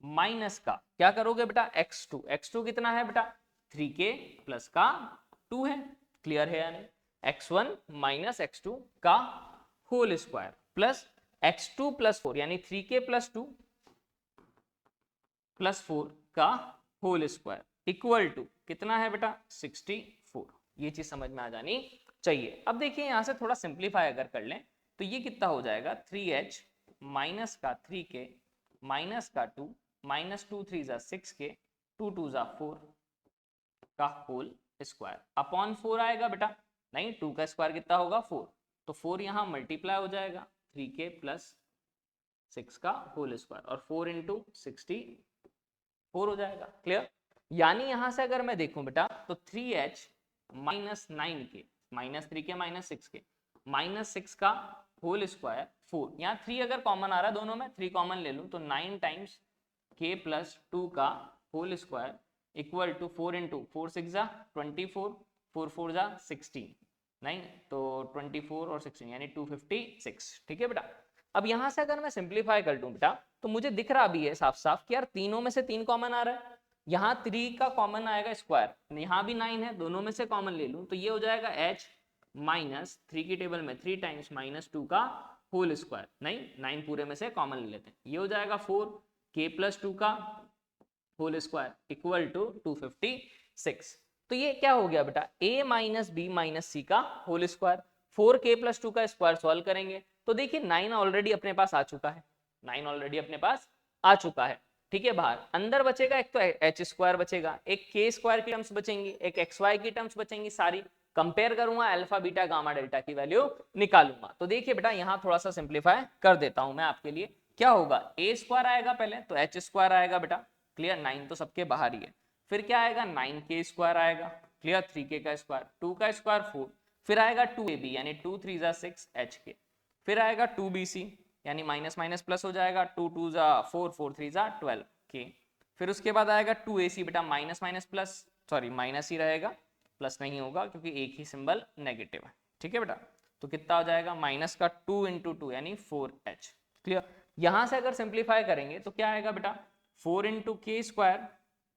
minus का क्या करोगे बेटा x2, x2 कितना है बेटा 3k प्लस का 2 है। क्लियर है यानी x1 माइनस x2 का whole square plus x2 plus 4 यानी 3k प्लस 2 प्लस 4 का होल स्क्वायर इक्वल टू कितना है बेटा 64। ये चीज समझ में आ जानी चाहिए। अब देखिए यहां से थोड़ा सिंप्लीफाई अगर कर लें तो ये कितना हो जाएगा 3h माइनस का 3k माइनस का 2 माइनस 2 3 जा 6k 2 2 जा 4 का होल स्क्वायर अपॉन 4 आएगा बेटा, नहीं 2 का स्क्वायर कितना होगा 4, तो 4 यहाँ मल्टीप्लाई हो जाएगा 3k प्लस 6 का होल स्क्वायर और 4 इंटू 64 हो जाएगा। क्लियर। यानी यहां से अगर मैं देखूं बेटा तो 3h minus 9k minus 3k minus 6k minus 6 का होल स्क्वायर 4, यहाँ 3 अगर कॉमन आ रहा है दोनों में 3 कॉमन ले लूं तो 9 टाइम्स k प्लस 2 का whole square equal to 4 into 4 6 जा 24, 4 4 जा 16, नहीं तो 24 और 16 यानी 256। ठीक है बेटा, अब यहां से अगर मैं सिंप्लीफाई कर लूं बेटा तो मुझे दिख रहा भी है साफ साफ कि यार तीनों में से 3 कॉमन आ रहा है, यहाँ 3 का कॉमन आएगा स्क्वायर, यहाँ भी 9 है, दोनों में से कॉमन ले लूं तो ये हो जाएगा h माइनस 3 की टेबल में 3 टाइम्स माइनस 2 का होल स्क्वायर, नहीं 9 पूरे में से कॉमन ले लेते हैं, ये हो जाएगा 4 k प्लस 2 का होल स्क्वायर इक्वल टू 256। तो ये क्या हो गया बेटा, a माइनस बी माइनस सी का होल स्क्वायर, 4k प्लस 2 का स्क्वायर सॉल्व करेंगे तो देखिए 9 ऑलरेडी अपने पास आ चुका है, 9 ऑलरेडी अपने पास आ चुका है। ठीक है, बाहर अंदर बचेगा एक तो एच स्क्वायर बचेगा, एक के स्क्वायर की टर्म्स बचेंगी, एक एक्स वाई की टर्म्स बचेंगी, सारी कंपेयर करूंगा, अल्फा बीटा गामा डेल्टा की वैल्यू निकालूंगा। तो देखिए बेटा यहाँ थोड़ा सा सिंप्लीफाई कर देता हूं मैं आपके लिए, क्या होगा ए स्क्वायर आएगा पहले तो एच स्क्वायर आएगा बेटा, क्लियर, 9 तो सबके बाहर ही है, फिर क्या आएगा 9k स्क्वायर आएगा, क्लियर, 3k का स्क्वायर, 2 का स्क्वायर 4, फिर आएगा 2ab यानी 2 3 जा 6 hk, फिर आएगा 2bc यानी माइनस माइनस प्लस हो जाएगा, 2 2 जा 4 4 3 जा 12 k, फिर उसके बाद आएगा 2ac बेटा minus minus plus, sorry minus ही रहेगा, प्लस नहीं होगा क्योंकि एक ही सिंबल नेगेटिव है। ठीक है बेटा, तो कितना हो जाएगा माइनस का 2 इंटू 2 यानी 4h, क्लियर। यहां से अगर सिंप्लीफाई करेंगे तो क्या आएगा बेटा 4 इंटू के स्क्वायर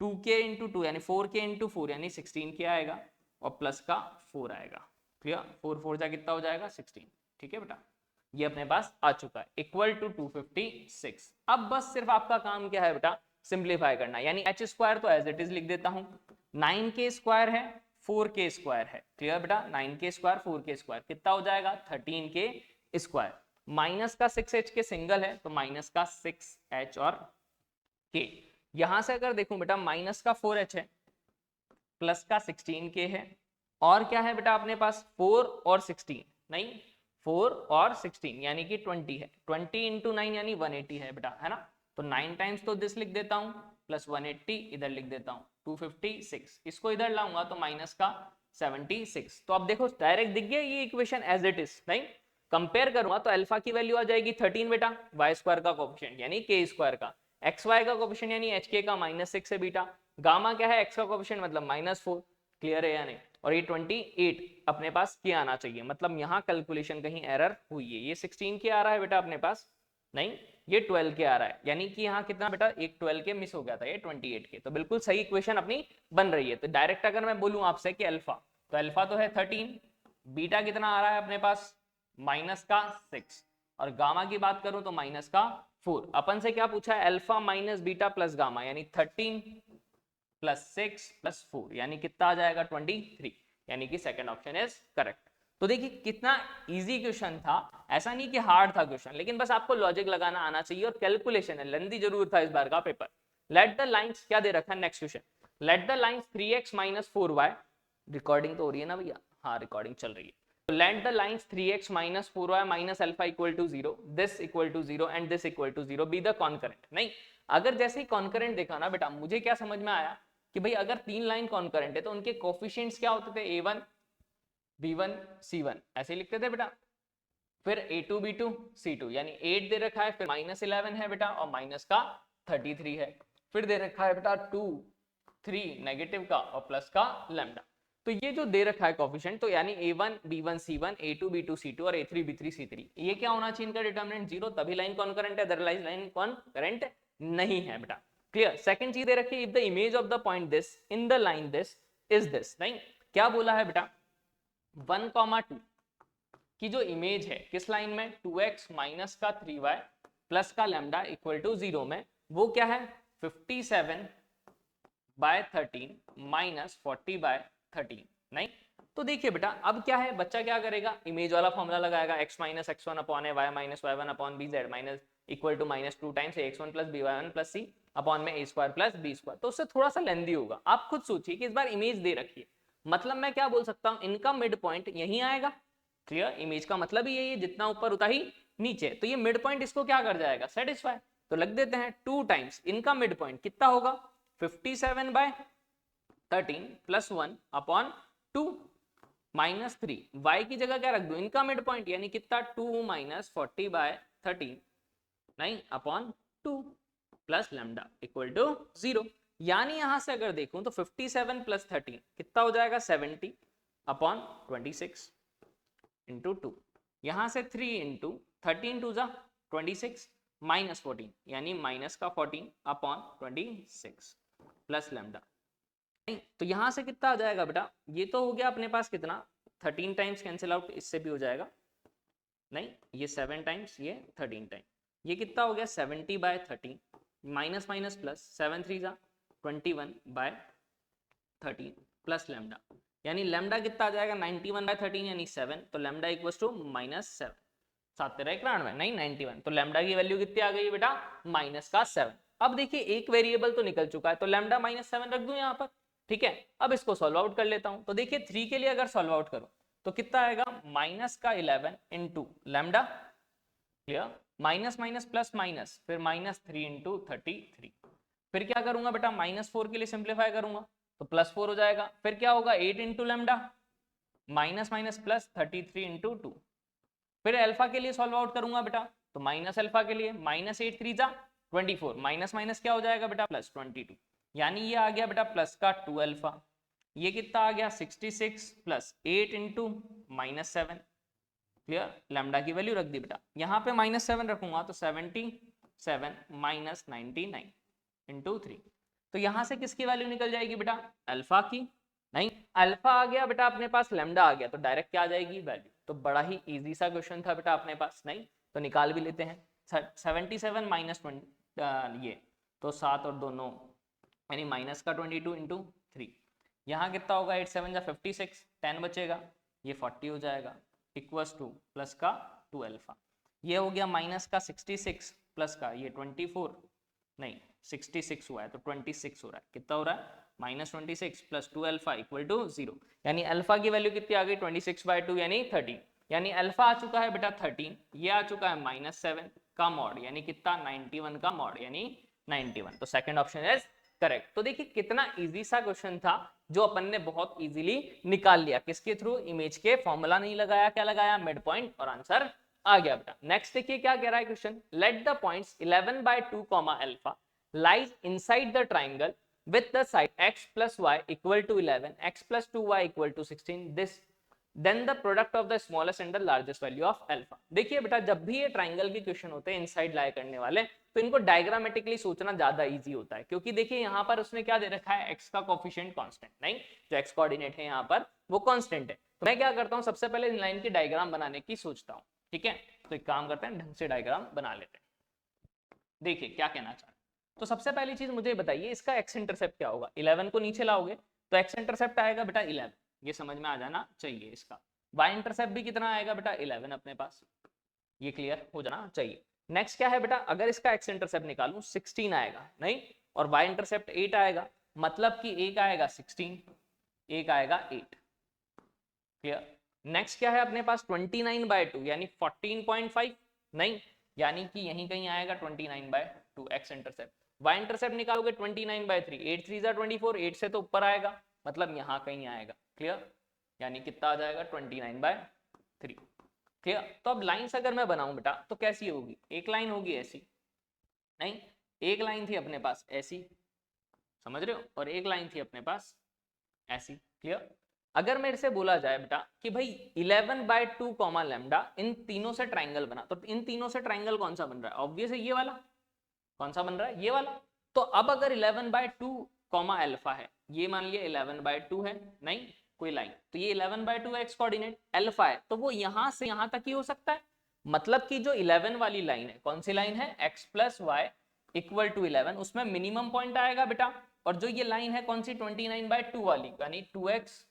2k इंटू 2 यानी 4k इंटू 4 यानी 16k आएगा और प्लस का 4 आएगा, क्लियर, 4 4 जा कितना हो जाएगा 16। ठीक है बेटा, ये अपने पास आ चुका है इक्वल टू 256। अब बस सिर्फ आपका काम क्या है बेटा सिंप्लीफाई करना, यानी एच स्क्वायर तो एज इट इज लिख देता हूं, 9k स्क्वायर है 4k स्क्वायर है, क्लियर बेटा, 9k स्क्वायर 4k स्क्वायर कितना हो जाएगा 13k स्क्वायर, माइनस का 6h के सिंगल है तो माइनस का 6h और k, यहां से अगर देखूं बेटा माइनस का 4h है प्लस का 16k है और क्या है बेटा अपने पास 4 और 16, नहीं 4 और 16 यानी कि 20 है, 20 इंटू 9 यानी 180 है बेटा, है ना, तो 9 टाइम्स तो दिस लिख देता हूं प्लस 180 इधर लिख देता हूं 256, इसको इधर लाऊंगा तो माइनस का 76। तो अब देखो डायरेक्ट दिख गया ये इक्वेशन एज इट इज, नहीं कंपेयर करूंगा तो अल्फा की वैल्यू आ जाएगी 13 बेटा, वाई स्क्वायर का कोएफिशिएंट यानी के स्क्वायर का, एक्स वाई का कोएफिशिएंट यानी एच के का -6 है बीटा, गामा क्या है एक्स का कोएफिशिएंट मतलब -4, क्लियर है या नहीं, और ये 28 अपने पास के आना चाहिए, मतलब यहाँ कैलकुलेशन कहीं एरर हुई है, ये 16 के आ रहा है बेटा अपने पास, नहीं ये 12 के आ रहा है, यानी कि यहाँ कितना बेटा एक 12 के मिस हो गया था, ये 28 के, तो बिल्कुल सही इक्वेशन अपनी बन रही है। तो डायरेक्ट अगर मैं बोलूं आपसे कि अल्फा, तो अल्फा तो है 13, बीटा कितना आ रहा है अपने पास माइनस का 6, और गामा की बात करूं तो माइनस का 4, अपन से क्या पूछा है alpha minus beta plus gamma यानी 13 प्लस 6 प्लस 4 यानी कितना आ जाएगा 23, यानी कि सेकंड ऑप्शन इज करेक्ट। तो देखिए कितना इजी क्वेश्चन था, ऐसा नहीं कि हार्ड था क्वेश्चन, लेकिन बस आपको लॉजिक लगाना आना चाहिए और कैलकुलेशन है, लेंथी जरूर था इस बार का पेपर। लेट द लाइंस क्या दे रखा है next question, late the lines 3x minus 4y, recording तो हो रही है ना भैया, हाँ रिकॉर्डिंग चल रही है, तो let the lines 3x minus 4y minus alpha equal to 0, this equal to 0 and this equal to 0 be the concurrent. नहीं अगर जैसे ही कॉन्करेंट देखा ना बेटा मुझे क्या समझ में आया कि भाई अगर 3 लाइन कॉन्करेंट है तो उनके कोफिशिएंट्स क्या होते थे a1 b1 c1 ऐसे लिखते थे बेटा, फिर a2 b2 c2 यानी 8 दे रखा है, फिर -11 है बेटा और माइनस का 33 है, फिर दे रखा है बेटा 2 3 नेगेटिव का और प्लस का लैम्डा। तो ये जो दे रखा है कोफिशिएंट तो यानी a1 b1 c1 a2 b2 c2 और a3 b3 c3, ये क्या होना चाहिए इनका डिटरमिनेंट 0, तभी लाइन कॉन्करेंट है, अदरवाइज लाइन कॉन्करेंट नहीं है बेटा, क्लियर। सेकंड चीज दे रखी है if the image of the point this in the line this is this, नहीं क्या बोला है बेटा 1,2 की जो इमेज है किस लाइन में 2x माइनस का 3y प्लस का लैम्डा इक्वल टू 0 में, वो क्या है 57/13 माइनस 40/13, नहीं तो देखिए बेटा अब क्या है बच्चा क्या करेगा इमेज वाला फॉर्मूला लगाएगा x minus x1 upon y minus y1 upon bz minus equal to -2 times x1 plus by1 plus c upon में a square plus b square, तो उससे थोड़ा सा लेंदी होगा। आप खुद सोचिए कि इस बार इमेज दे रखी है, मतलब मैं क्या बोल सकता हूं इनका मिड पॉइंट यहीं आएगा, क्लियर, इमेज का मतलब ही यही है जितना ऊपर उतना ही नीचे, तो ये मिड पॉइंट इसको क्या कर जाएगा सेटिस्फाई, तो लग देते हैं 2 टाइम्स इनका मिड पॉइंट कितना होगा 57/13 प्लस 1 अपॉन 2 माइनस 3, y की जगह क्या रख दो इनका मिड पॉइंट यानी कितना 2 माइनस 40/13, नहीं upon 2, plus lambda equal to 0। यानी यहां से अगर देखूं तो 57 प्लस 13 कितना हो जाएगा 70 अपॉन 26 इंटू 2। यहां से 3 इंटू 13 टू जा 26 माइनस 14 यानी माइनस का 14 अपॉन 26 प्लस लैम्डा। नहीं तो यहां से कितना आ जाएगा बेटा, ये तो हो गया अपने पास कितना 13 टाइम्स कैंसिल आउट, इससे भी हो जाएगा, नहीं ये 7 टाइम्स ये 13 टाइम, ये कितना हो गया 70 बाय 13 माइनस माइनस प्लस 7 3 जा 21 बाय 13 प्लस लैम्डा, यानी लैम्डा कितना आ जाएगा 91 बाय 13 यानी 7, तो लैम्डा इक्वल्स टू -7, 7 तेरह 91 नहीं 91, तो लैम्डा की वैल्यू कितनी आ गई बेटा -7। अब देखिए एक वेरिएबल तो निकल चुका है तो लैम्डा -7 रख दूं यहाँ पर, ठीक है। अब इसको सॉल्व आउट कर लेता हूं, तो देखिए 3 के लिए अगर सॉल्व आउट करो तो कितना आएगा -11 into lambda, clear, minus minus plus minus फिर -3 इंटू 33, फिर क्या करूंगा बेटा -4 के लिए सिंप्लीफाई करूंगा तो +4 हो जाएगा, फिर क्या होगा 8 into lambda minus minus plus 33 into 2, फिर अल्फा के लिए सॉल्व आउट करूंगा बेटा तो माइनस अल्फा के लिए -8 3 जा 24 माइनस माइनस क्या हो जाएगा बेटा +22, यानी ये आ गया बेटा प्लस का 2 अल्फा, ये कितना आ गया 66 प्लस 8 इंटू -7, क्लियर, लैम्डा की वैल्यू रख दी बेटा, यहाँ पे -7 रखूंगा तो 77 माइनस 99 इंटू 3, तो यहां से किसकी वैल्यू निकल जाएगी बेटा अल्फा की, नहीं अल्फा आ गया बेटा अपने पास, लैम्डा आ गया तो डायरेक्ट क्या आ जाएगी वैल्यू, तो बड़ा ही इजी सा क्वेश्चन था बेटा अपने पास, नहीं तो निकाल भी लेते हैं 77 माइनस ये तो 7 और 2 9 यानी माइनस का 22 इंटू 3, यहाँ कितना होगा 8 7 जा 56 10 बचेगा ये 40 हो जाएगा इक्वल्स टू प्लस का 2 अल्फा, ये हो गया माइनस का 66 प्लस का ये 24 नहीं 66 हुआ है तो 26 हो रहा है, कितना हो रहा है -26 प्लस 2 अल्फा इक्वल टू 0, यानी अल्फा की वैल्यू कितनी आ गई 26/2 यानी 13, यानी अल्फा आ चुका है बेटा 13, ये आ चुका है -7 का मॉड यानी कितना 91 का मॉड यानी 91, तो सेकंड ऑप्शन इज करेक्ट। तो देखिए कितना इजी सा क्वेश्चन था जो अपन ने बहुत इजीली निकाल लिया, किसके थ्रू, इमेज के, फॉर्मूला नहीं लगाया, क्या लगाया मिड पॉइंट, और आंसर आ गया बेटा। नेक्स्ट देखिए क्या कह रहा है question, let the points 11/2 alpha lies inside the triangle with the side x plus y equal to 11 x plus 2y equal to 16 this then the product of the smallest and the largest value of alpha। देखिए बेटा जब भी ये ट्राइंगल के क्वेश्चन होते हैं इनसाइड लाई करने वाले तो इनको डायग्रामेटिकली सोचना ज्यादा इजी होता है, क्योंकि देखिए यहाँ पर उसने क्या दे रखा है x का कोफिशिएंट कांस्टेंट, नहीं जो x कोऑर्डिनेट है यहाँ पर वो कांस्टेंट है, तो मैं क्या करता हूँ सबसे पहले इन लाइन की डायग्राम बनाने की सोचता हूँ, ठीक है। तो एक काम करते हैं ढंग से डायग्राम बना लेते हैं। देखिए क्या कहना चाह रहे हैं, तो सबसे पहली चीज मुझे बताइए इसका एक्स इंटरसेप्ट क्या होगा, 11 को नीचे लाओगे तो एक्स इंटरसेप्ट आएगा बेटा 11, ये समझ में आ जाना चाहिए। इसका वाई इंटरसेप्ट भी कितना आएगा बेटा 11 अपने पास, ये क्लियर हो जाना चाहिए। नेक्स्ट क्या है बेटा, अगर इसका एक्स इंटरसेप्ट निकालूं 16 आएगा, नहीं, और वाई इंटरसेप्ट 8 आएगा, मतलब कि एक आएगा 16 एक आएगा 8, क्लियर। नेक्स्ट क्या है अपने पास 29/2 यानी 14.5, नहीं, यानी कि यहीं कहीं आएगा 29/2 एक्स इंटरसेप्ट। वाई इंटरसेप्ट निकालोगे 29/3 8 3 24, 8 से तो ऊपर आएगा मतलब यहाँ कहीं आएगा, क्लियर, यानी कितना आ जाएगा 29/3, क्लियर। तो अब लाइंस अगर मैं बनाऊं बेटा तो कैसी होगी, एक लाइन होगी ऐसी, नहीं एक लाइन थी अपने पास ऐसी, समझ रहे हो, और एक लाइन थी अपने पास ऐसी, क्लियर। अगर मेरे से बोला जाए बेटा कि भाई 11/2 लैम्डा इन तीनों से ट्राइंगल बना, तो इन तीनों से ट्राइंगल कौन सा बन रहा है, ऑब्वियस है ये वाला, कौन सा बन रहा है ये वाला। तो अब अगर 11/2 अल्फा है, ये मान लिया 11/2 है, नहीं कोई लाइन, तो ये 11/2 एक्स कोऑर्डिनेट अल्फा है, तो वो यहां से यहां तक ही हो सकता है, मतलब कि जो 11 वाली लाइन है, कौन सी लाइन है x plus y equal to 11, उसमें मिनिमम पॉइंट आएगा बेटा, और जो ये लाइन है कौन सी 29/2 वाली यानी 2x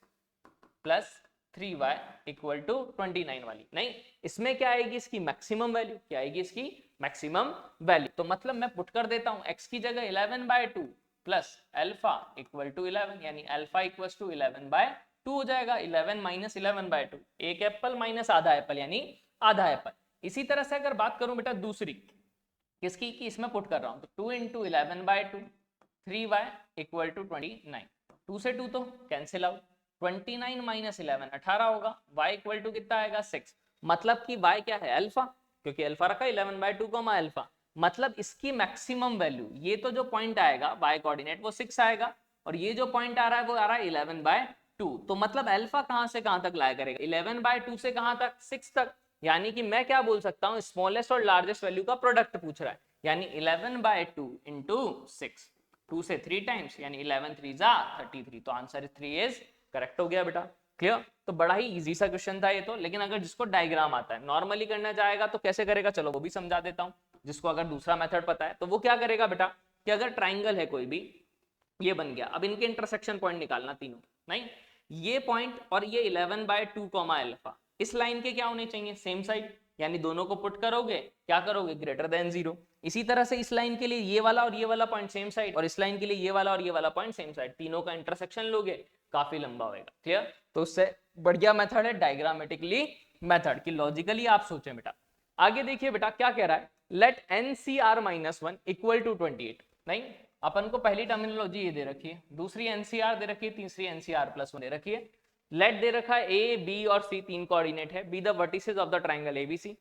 plus 3y equal to 29 वाली, नहीं इसमें क्या आएगी इसकी मैक्सिमम वैल्यू, क्या आएगी इसकी मैक्सिमम वैल्यू। तो मतलब मैं पुट कर देता हूं x की जगह 11/2 प्लस अल्फा इक्वल टू 11, यानी अल्फा इक्वल टू 11/2 हो जाएगा, 11 माइनस 11/2 एक एप्पल माइनस आधा एप्पल यानी आधा एप्पल। इसी तरह से अगर बात करूं बेटा दूसरी किसकी, कि इसमें पुट कर रहा हूं तो 2 इंटू 11/2 3y इक्वल टू 29, 2 से 2 तो कैंसिल आउट, 29 माइनस 11 18 होगा, y इक्वल टू कितना आएगा 6, मतलब कि y क्या है अल्फा, क्योंकि अल्फा रखा 11/2 अल्फा, मतलब इसकी मैक्सिमम वैल्यू, ये तो जो पॉइंट आएगा y कोऑर्डिनेट वो 6 आएगा, और ये जो पॉइंट आ रहा है वो आ रहा है 11/2। तो मतलब अल्फा कहां से कहां तक लाया करेगा, 11/2 से कहां तक, 6 तक। यानी कि मैं क्या बोल सकता हूं, स्मॉलेस्ट और लार्जेस्ट वैल्यू का प्रोडक्ट पूछ रहा है, यानी 11/2 इंटू 6, 2 से 3 टाइम्स, यानी 11 3 जा 33। तो आंसर 3 इज करेक्ट हो गया बेटा। क्लियर। तो बड़ा ही इजी सा क्वेश्चन था ये तो, लेकिन अगर जिसको डायग्राम आता है, नॉर्मली करना चाहेगा तो कैसे करेगा, चलो वो भी समझा देता हूं। जिसको अगर दूसरा मेथड पता है तो वो क्या करेगा बेटा, कि अगर ट्राइंगल है कोई भी, ये बन गया, अब इनके इंटरसेक्शन पॉइंट निकालना तीनों, नहीं ये पॉइंट और ये 11/2 कॉमा अल्फा, इस लाइन के क्या होने चाहिए, सेम साइड, यानी दोनों को पुट करोगे, क्या करोगे, ग्रेटर देन 0। इसी तरह से इस लाइन के लिए ये वाला और ये वाला पॉइंट सेम साइड, और इस लाइन के लिए ये वाला और ये वाला पॉइंट सेम साइड, तीनों का इंटरसेक्शन लोगे, काफी लंबा होएगा। क्लियर। तो उससे बढ़िया मेथड है डायग्रामेटिकली मेथड, की लॉजिकली आप सोचें बेटा। आगे देखिए बेटा क्या कह रहा है, लेट NCR -1 इक्वल टू 28। नहीं, अपन को पहली टर्मिनोलॉजी ये दे रखी है, दूसरी NCR दे रखी है, तीसरी NCR+1 दे रखी है। लेट दे रखा है A, B और C तीन कोऑर्डिनेट है, be the vertices of the triangle ABC,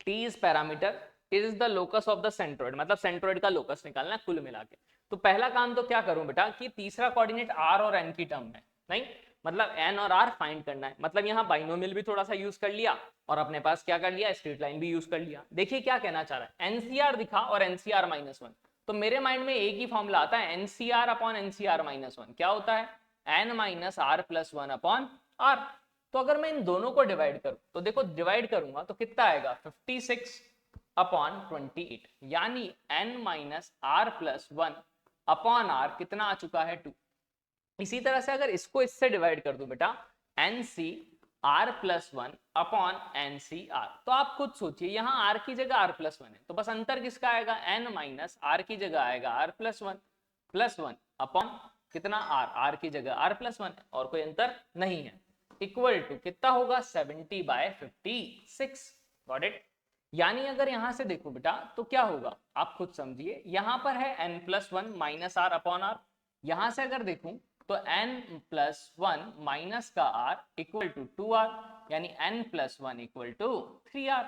T is parameter, is the locus of the centroid, मतलब सेंट्रोइड का लोकस निकालना है कुल मिला के। तो पहला काम तो क्या करूं बेटा, कि तीसरा कोऑर्डिनेट R और N की टर्म में, नहीं मतलब N और R फाइंड करना है, मतलब यहाँ बाइनोमियल भी थोड़ा सा यूज कर लिया, और अपने पास क्या कर लिया, स्ट्रेट लाइन भी यूज कर लिया। देखिए क्या कहना चाह रहा है, NCR दिखा और NCR -1, तो मेरे माइंड में एक ही फॉर्मूला आता है, NCR अपॉन NCR -1 क्या होता है, N -R+1 अपॉन R। तो अगर मैं इन दोनों को डिवाइड करूं, तो देखो डिवाइड करूंगा तो कितना आएगा, 56 अपॉन 28, यानी N -R+1 अपॉन R कितना आ चुका है, 2। इसी तरह से अगर इसको इससे डिवाइड कर दूं बेटा, NCR+1 अपॉन NCR, तो आप खुद सोचिए, यहाँ R की जगह R+1 है, तो बस अंतर किसका आएगा, N R की जगह आएगा R+1 अपॉन कितना R की जगह R+1 है, और कोई अंतर नहीं है, इक्वल टू कितना होगा, 70/56। Got it. यानी अगर यहां से देखो बेटा तो क्या होगा, आप खुद समझिए, यहां पर है N+1 -R अपॉन R, यहां से अगर देखूं तो N+1 माइनस का R इक्वल टू 2R, यानी N+1 इक्वल टू 3R।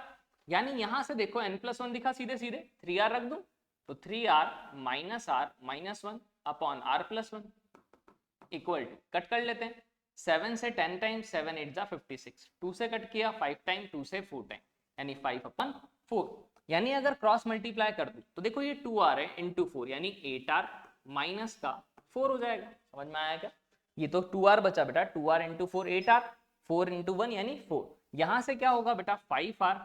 यानी यहां से देखो N+1 दिखा, सीधे सीधे 3R रख दूं, तो 3R -R-1 upon R+1 equal to, cut कर लेते हैं, 7 से 10 टाइम्स 7 8 जा 56, 2 से कट किया 5 टाइम, 2 से 4 टाइम, यानी 5/4। यानी अगर क्रॉस मल्टीप्लाई कर दूं तो देखो ये 2R है इंटू 4, यानी 8R माइनस का 4 हो जाएगा। समझ में आया क्या, ये तो 2R बचा बेटा, 2R इंटू 4 8R, 4 इंटू 1 यानी 4। यहां से क्या होगा बेटा, 5R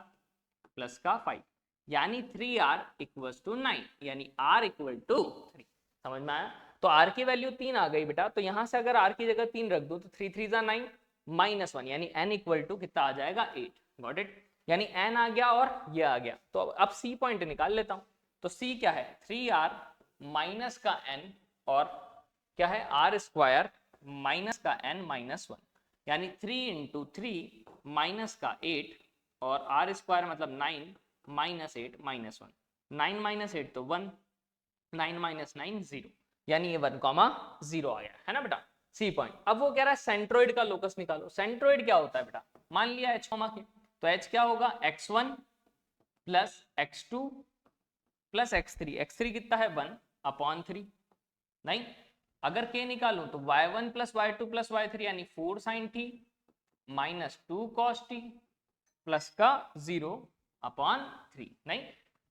प्लस का 5, यानी 3R इक्वल्स टू 9, यानी R इक्वल टू 3। समझ में आया। तो R की वैल्यू 3 आ गई बेटा, तो यहां से अगर R की जगह 3 रख दो तो 3 3 जा 9 -1, यानी N इक्वल टू कितना आ जाएगा, 8। Got it. यानी N आ गया और ये आ गया, तो अब C पॉइंट निकाल लेता हूं। तो C क्या है, 3R माइनस का N और क्या है, R² माइनस का N -1, यानी 3 इंटू 3 माइनस का 8 और R² मतलब 9 -8 -1, 9 - 8 तो 1, 9 - 9 0, यानी ये 1,0 आ गया है ना बेटा, सी पॉइंट। अब वो कह रहा है सेंट्रोइड का लोकस निकालो। सेंट्रोइड क्या होता है बेटा, मान लिया H के, तो H क्या होगा, x1 plus x2 plus x3, x3 कितना है 1/3, नहीं अगर k निकालूं तो y1 plus y2 plus y3 यानी 4 sin t minus 2 cos t plus का 0/3। नहीं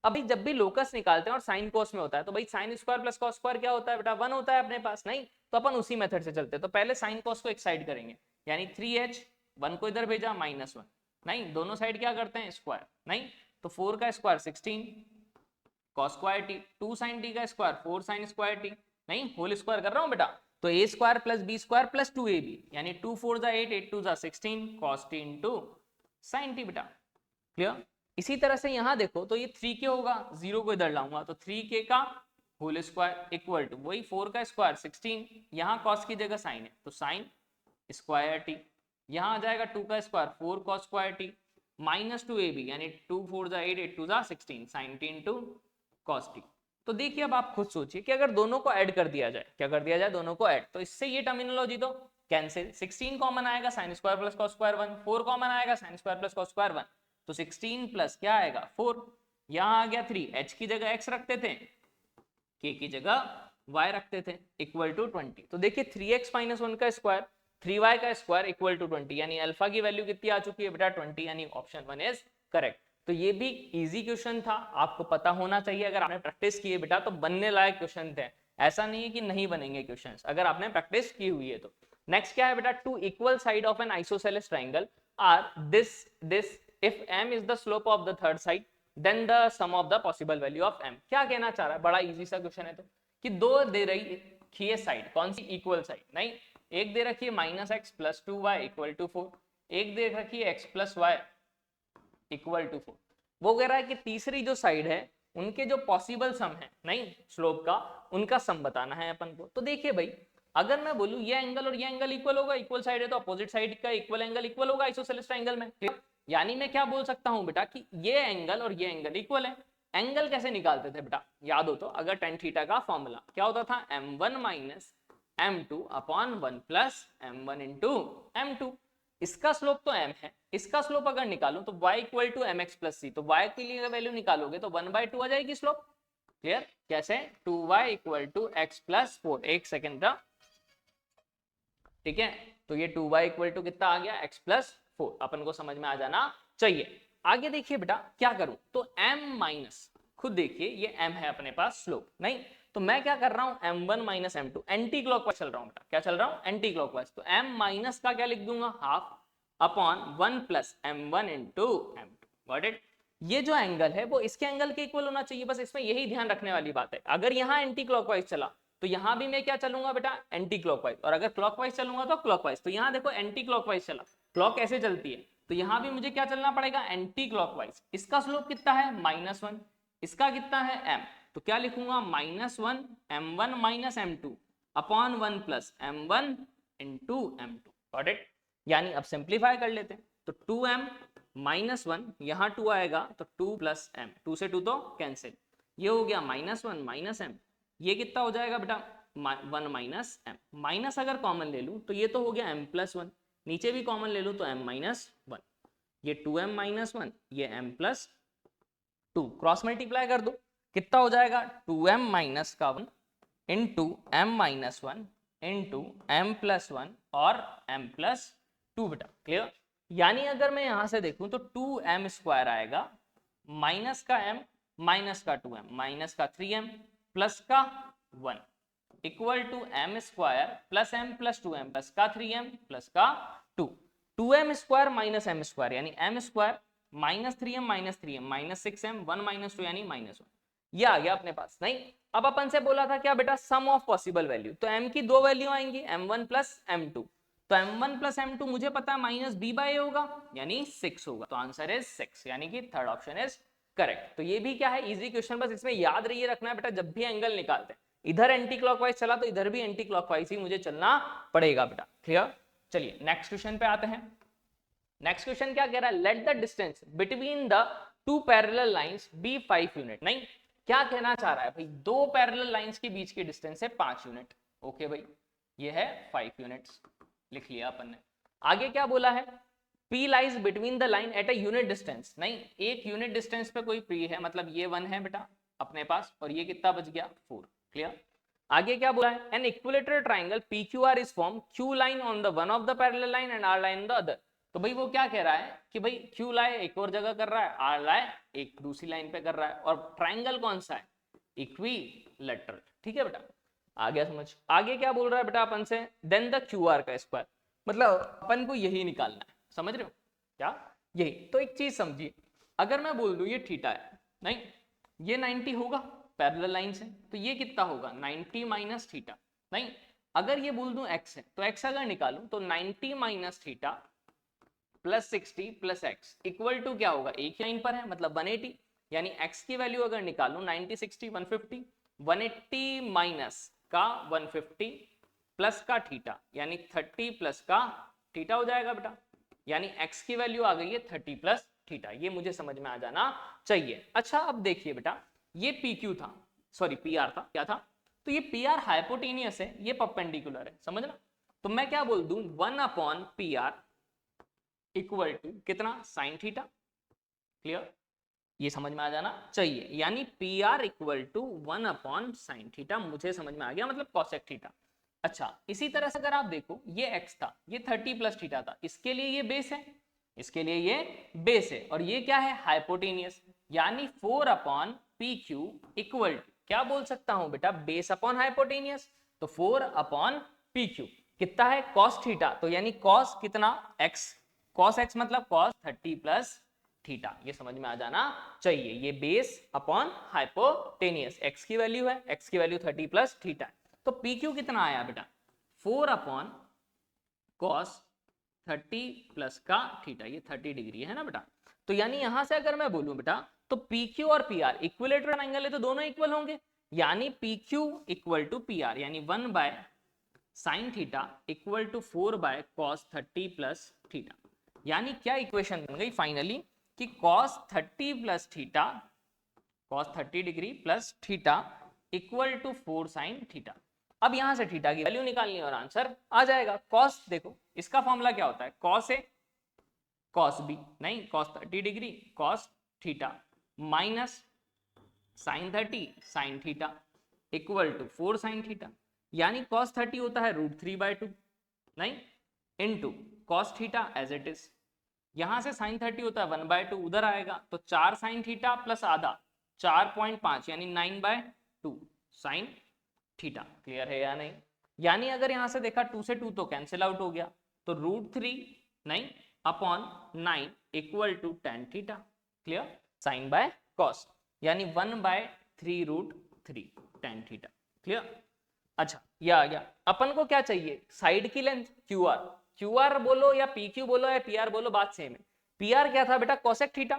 अभी जब भी लोकस निकालते हैं और साइन कोस में होता है तो भाई sine square plus cos square क्या होता है बेटा, 1 होता है अपने पास, नहीं तो अपन उसी मेथड से चलते हैं। तो पहले साइन कोस को एक साइड करेंगे, यानी 3h 1 को इधर भेजा -1, नहीं दोनों साइड क्या करते हैं स्क्वायर, नहीं तो 4 का square 16 cos square t, 2 sin t का स्क्वायर 4 sin स्क्वायर t, नहीं होल स्क्वायर कर रहा हूं बेटा, तो a square plus b square plus 2ab, यानी 2 4 जा 8 8 2 जा 16 cos t into sin t बेटा। क्लियर। इसी तरह से यहां देखो तो ये 3k होगा, 0 को इधर लाऊंगा तो 3k का होल स्क्वायर इक्वल टू वही 4 का स्क्वायर 16, यहाँ cos की जगह साइन है तो साइन स्क्वायर t, यहाँ आ जाएगा 2 का square 4 cos square t minus 2ab, यानी 2 4 जा 8 8 2 जा 16 sin t into cos t। तो देखिए अब आप खुद सोचिए कि अगर दोनों को ऐड कर दिया जाए, क्या कर दिया जाए, दोनों को ऐड, तो इससे ये टर्मिनोलॉजी तो कैंसिल, 16 कॉमन आएगा sin square plus cos square 1, 4 common आएगा sin square plus cos square 1, तो 16 प्लस क्या आएगा 4, यहाँ आ गया 3, h की जगह x रखते थे, k की जगह y रखते थे, इक्वल टू 20। तो देखिए 3x माइनस 1 का स्क्वायर 3y का स्क्वायर इक्वल टू 20, यानी अल्फा की वैल्यू कितनी आ चुकी है बेटा 20, यानी ऑप्शन 1 इज करेक्ट। तो ये भी इजी क्वेश्चन था, आपको पता होना चाहिए, अगर आपने प्रैक्टिस की है बेटा तो बनने लायक क्वेश्चन थे, ऐसा नहीं है कि नहीं बनेंगे क्वेश्चंस अगर आपने प्रैक्टिस की हुई है तो। नेक्स्ट क्या है बेटा, two equal side of an isosceles triangle are this if m is the slope of the third side then the sum of the possible value of m। क्या कहना चाह रहा है, बड़ा इजी सा क्वेश्चन है, तो कि दो दे रही है साइड, कौन सी इक्वल साइड, नहीं एक दे रखी है minus x plus 2y equal to 4, एक दे रखी है x plus y equal to 4। वो कह रहा है कि तीसरी जो साइड है उनके जो पॉसिबल सम है, नहीं स्लोप का, उनका सम बताना है अपन को। तो देखिए भाई, अगर मैं बोलूं ये एंगल और ये एंगल इक्वल होगा, इक्वल साइड है तो अपोजिट साइड का इक्वल एंगल इक्वल होगा आइसोसेलेस ट्रायंगल में, यानी मैं क्या बोल सकता हूं बेटा कि ये एंगल और ये एंगल इक्वल है। एंगल कैसे निकालते थे बेटा, याद हो तो, अगर टेन थीटा का फॉर्मूला क्या होता था, m1 minus m2 upon 1 plus m1 into m2। इसका स्लोप तो m है, इसका स्लोप अगर निकालूं तो y equal to mx plus C, तो y के लिए वैल्यू निकालोगे तो 1/2 आ जाएगी स्लोप। क्लियर, कैसे, 2y equal to x plus 4, एक सेकेंड का, ठीक है, तो ये 2y इक्वल टू कितना आ गया, x प्लस 4, अपन को समझ में आ जाना चाहिए। आगे देखिए बेटा क्या करूं, तो m माइनस, खुद देखिए ये m है अपने पास स्लोप, नहीं तो मैं क्या कर रहा हूं, m1 minus m2, anti clockwise चल रहा हूं बेटा, क्या चल रहा हूं, एंटी क्लॉकवाइज। तो m माइनस का क्या लिख दूंगा, half upon 1 plus m1 into m2, got it. ये जो एंगल है वो इसके एंगल के इक्वल होना चाहिए, बस इसमें यही ध्यान रखने वाली बात है। अगर यहाँ एंटी क्लॉकवाइज चला तो यहाँ भी मैं क्या चलूंगा बेटा, एंटी क्लॉकवाइज, और अगर क्लॉकवाइज चलूंगा तो क्लॉकवाइज। तो यहाँ देखो एंटी क्लॉकवाइज चला, क्लॉक ऐसे चलती है, तो यहाँ भी मुझे क्या चलना पड़ेगा, एंटी क्लॉकवाइज। इसका स्लोप कितना है, -1, इसका कितना है m, तो क्या लिखूंगा, -1 m1 minus m2 upon 1 plus m1 into m2, got it. यानी अब सिंप्लीफाई कर लेते हैं, तो 2m माइनस 1, यहाँ 2 आएगा तो 2 प्लस m, 2 से 2 तो कैंसिल, ये हो गया -1 माइनस m, ये कितना हो जाएगा बेटा 1 माइनस m, माइनस अगर कॉमन ले लूं तो ये तो हो गया m प्लस 1, नीचे भी कॉमन ले लूं तो m माइनस 1, ये 2m माइनस 1, ये m प्लस 2, क्रॉस मल्टीप्लाई कर दो, कितना हो जाएगा 2m माइनस का 1 into m minus 1 into m plus 1 और m प्लस 2 बेटा। क्लियर, यानी अगर मैं यहां से देखूं तो 2m स्क्वायर आएगा, माइनस का m, माइनस का 2m, माइनस का 3m प्लस का 1 equal to m square plus m plus 2m plus का 3m प्लस का 2, 2m square minus m square यानी m square minus 3m minus 6m 1 minus 2 यानी -1, ये आ गया अपने पास। नहीं, अब अपन से बोला था क्या बेटा, सम ऑफ पॉसिबल वैल्यू, तो m की दो वैल्यू आएंगी, m1 प्लस m2, तो m1 प्लस m2 मुझे पता है माइनस b बाय a होगा यानी 6 होगा, तो आंसर इज 6, यानी कि थर्ड ऑप्शन इज करेक्ट। तो ये भी क्या है, इजी क्वेश्चन, बस इसमें याद रहिए रखना है बेटा, जब भी एंगल निकालते हैं इधर एंटी क्लॉकवाइज चला तो इधर भी एंटी क्लॉकवाइज ही मुझे चलना पड़ेगा बेटा। क्लियर, चलिए नेक्स्ट क्वेश्चन पे आते हैं। नेक्स्ट क्वेश्चन क्या कह रहा है, let the distance between the two parallel lines be 5 unit. नहीं, क्या कहना चाह रहा है भाई, दो पैरेलल लाइंस के बीच की डिस्टेंस है 5 यूनिट, ओके भाई, ये है 5 यूनिट्स, लिख लिया अपन ने। आगे क्या बोला है, P lies between the line at a unit distance. नहीं, एक यूनिट डिस्टेंस पे कोई P है, मतलब ये 1 है बेटा अपने पास, और ये कितना बच गया 4। क्लियर, आगे क्या बोला है, an equilateral triangle PQR is form, Q line on the one of the parallel line and R line the other. तो भाई वो क्या कह रहा है कि भाई Q लाइन एक और जगह कर रहा है, R लाइन एक दूसरी लाइन पे कर रहा है, और ट्राइंगल कौन सा है, इक्विलेटरल। ठीक है बेटा, आ गया समझ। आगे क्या बोल रहा है बेटा अपन से, देन द QR का स्क्वायर, मतलब अपन को यही निकालना है, समझ रहे हो क्या, यही। तो एक चीज समझिए, अगर मैं बोल दूं ये थीटा है, नहीं ये 90 होगा पैरेलल लाइन से, तो ये कितना होगा 90 माइनस थीटा। नहीं, अगर ये बोल दूं x है तो x अगर निकालूं तो 90 minus theta plus 60 plus x equal to क्या होगा, एक ही लाइन पर है मतलब 180, यानी x की वैल्यू अगर निकालूं 90 60 150, 180 माइनस का 150 प्लस का थीटा यानी 30 प्लस का थीटा हो जाएगा बेटा, यानी x की वैल्यू आ गई है 30 प्लस थीटा, ये मुझे समझ में आ जाना चाहिए। अच्छा अब देखिए बेटा, ये PQ था, सॉरी PR था, क्या था, तो ये PR हाइपोटेनियस है, ये परपेंडिकुलर है, समझना। तो मैं क्या बोल दूं, 1 अपॉन PR इक्वल टू कितना, साइन थीटा। क्लियर, ये समझ में आ जाना चाहिए, यानी P R equal to 1/sin theta, मुझे समझ में आ गया, मतलब कॉसेक थीटा। अच्छा, इसी तरह से अगर आप देखो ये x था, ये 30 प्लस थीटा था, इसके लिए ये बेस है, इसके लिए ये बेस है, और ये क्या है, हाइपोटेनियस, यानी 4/pq इक्वल टू, क्या बोल सकता हूं बेटा, बेस अपॉन हाइपोटेनियस, तो 4/pq कितना है, cos थीटा, तो यानी cos कितना x, cos x मतलब cos 30 प्लस थीटा, ये समझ में आ जाना चाहिए। ये बेस अपॉन हाइपोटेनियस, x की वैल्यू है, x की वैल्यू 30 प्लस थीटा है, तो PQ कितना आया बेटा, 4/cos 30 प्लस का थीटा, ये 30 डिग्री है ना बेटा। तो यानी यहां से अगर मैं बोलूं बेटा, तो PQ और PR इक्विलेटरल एंगल है, तो दोनों इक्वल होंगे, यानी PQ इक्वल टू PR, यानी 1/sin theta equal to 4/cos 30 plus theta. यानी क्या इक्वेशन बन गई फाइनली, कि cos 30 plus theta, cos 30 degree plus theta equal to 4sin theta. अब यहां से थीटा की वैल्यू निकालनी और आंसर आ जाएगा। cos देखो इसका फॉर्मूला क्या होता है, cos a cos b, नहीं cos 30 degree cos theta minus sin 30 sin theta equal to 4sin theta, यानी cos 30 होता है √3/2, नहीं into cos theta as it is, यहां से sin 30 होता है 1/2, उधर आएगा तो 4 sin थीटा प्लस आधा 4.5 यानी 9/2 sin थीटा। क्लियर है या नहीं, यानी अगर यहां से देखा 2 से 2 तो कैंसिल आउट हो गया, तो √3 नहीं upon 9 equal to tan theta. Clear, sine by cos, यानी 1/3√3 tan थीटा। क्लियर, अच्छा या अपन को क्या चाहिए, साइड की लेंथ QR, QR बोलो या PQ बोलो या PR बोलो, बात सेम है। PR क्या था बेटा, कोसेक थीटा,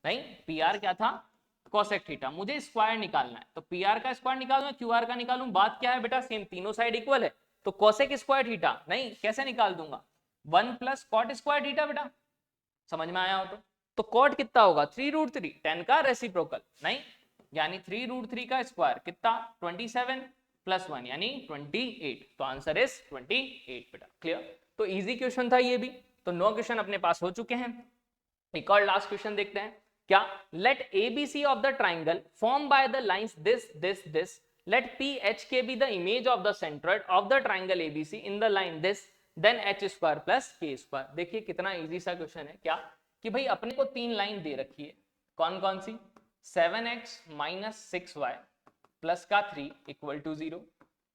नहीं PR क्या था, कोसेक थीटा, मुझे स्क्वायर निकालना है, तो PR का स्क्वायर निकालूं QR का निकालूं, बात क्या है बेटा सेम, तीनों साइड इक्वल है, तो कोसेक स्क्वायर थीटा, नहीं कैसे निकाल दूंगा, 1 प्लस कॉट स्क्वायर थीटा बेटा, समझ में आया हो तो कॉट कितना होगा 3√3, 10 का रेसिप्रोकल, नहीं यानी 3√3 का स्क्वायर कितना 27 प्लस 1 यानी 28, तो आंसर इज 28 बेटा। क्लियर, तो इजी क्वेश्चन था ये भी, तो 9 क्वेश्चन अपने पास हो चुके हैं। एक और लास्ट क्वेश्चन देखते हैं, क्या, let ABC of the triangle form by the lines this let PHK be the image of the centroid of the triangle ABC in the line this then h square plus k square। देखिए कितना इजी सा क्वेश्चन है, क्या कि भाई अपने को 3 लाइन दे रखी है, कौन कौन सी, 7x माइनस 6y प्लस का 3 equal to 0,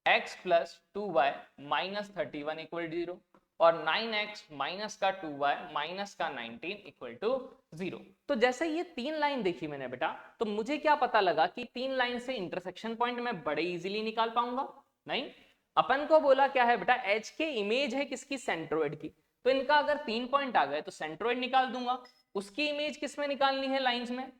x plus 2y minus 31 equal to 0, और 9x माइनस का 2y माइनस का 19 इक्वल टू 0। तो जैसे ये 3 लाइन देखी मैंने बेटा, तो मुझे क्या पता लगा कि 3 लाइन से इंटरसेक्शन पॉइंट मैं बड़े इजीली निकाल पाऊंगा, नहीं अपन को बोला क्या है बेटा, एच के इमेज है किसकी, सेंट्रोइड की, तो इनका अगर 3 पॉइंट आ गए तो सेंट्रोइड निकाल दूंगा, उसकी इमेज किस में निकालनी है, लाइंस में,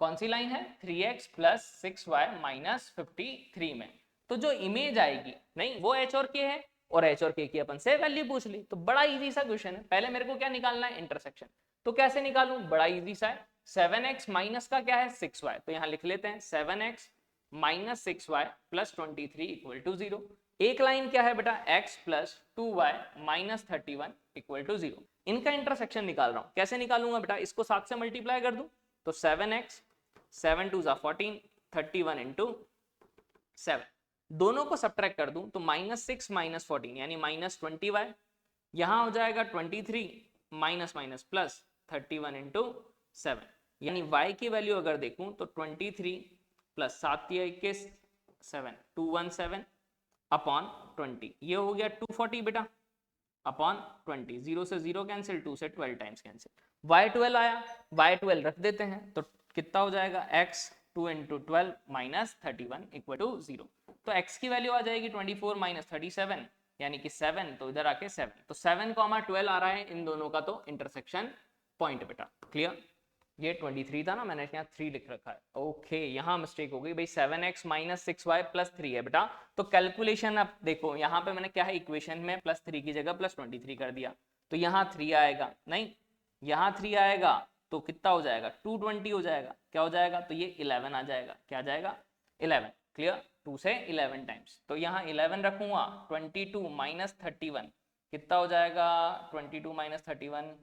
कौन सी लाइन है, 3x प्लस 6y माइनस 53 में, तो जो इमेज आएगी नहीं वो h और k है, और h और k की अपन से वैल्यू पूछ ली, तो बड़ा इजी सा क्वेश्चन है। पहले मेरे को क्या निकालना है, इंटरसेक्शन, तो कैसे निकालूं, बड़ा इजी सा है, 7x माइनस का क्या है 6y, तो यहां लिख लेते हैं 7x minus 6y plus 23 equal to 0। एक लाइन क्या है बेटा, x plus 2y minus 31 equal to 0। इनका इंटरसेक्शन निकाल रहा हूं, कैसे निकालूंगा बेटा, इसको 7 से मल्टीप्लाई कर दूं, तो 7x 7 2 14 31 इंटू 7, दोनों को सब्ट्रैक्ट कर दूं तो -6 माइनस 14 यानी -20y, यहां हो जाएगा 23 माइनस माइनस प्लस 31 इंटू 7, यानी y की वैल्यू अगर देखूं तो 23 प्लस 7 21 7 217 अपॉन 20, ये हो गया 240 बेटा अपॉन 20, 0 से 0 कैंसिल, 2 से 12 टाइम्स कैंसिल, y12 आया, y12 रख देते हैं तो कितना हो जाएगा, x 2 into 12 minus 31 equal to 0, तो x की वैल्यू आ जाएगी 24 माइनस 37 यानी कि 7, तो इधर आके 7, तो 7,12 आ रहा है इन दोनों का तो इंटरसेक्शन पॉइंट बेटा। क्लियर, ये 23 था ना, मैंने यहाँ 3 लिख रखा है, ओके यहाँ मिस्टेक हो गई भाई, 7x माइनस 6y प्लस 3 है बेटा, तो कैलकुलेशन अब देखो यहाँ पे मैंने क्या है, इक्वेशन में प्लस 3 की जगह प्लस 23 कर दिया, तो यहाँ 3 आएगा, नहीं यहाँ 3 आएगा तो कितना हो जाएगा 220 हो जाएगा, क्या हो जाएगा, तो ये 11 आ जाएगा, क्या आ जाएगा 11। क्लियर, 2 से 11 टाइम्स, तो यहाँ 11 रखूंगा, 22 माइनस 31 कितना हो जाएगा, 22 माइनस 31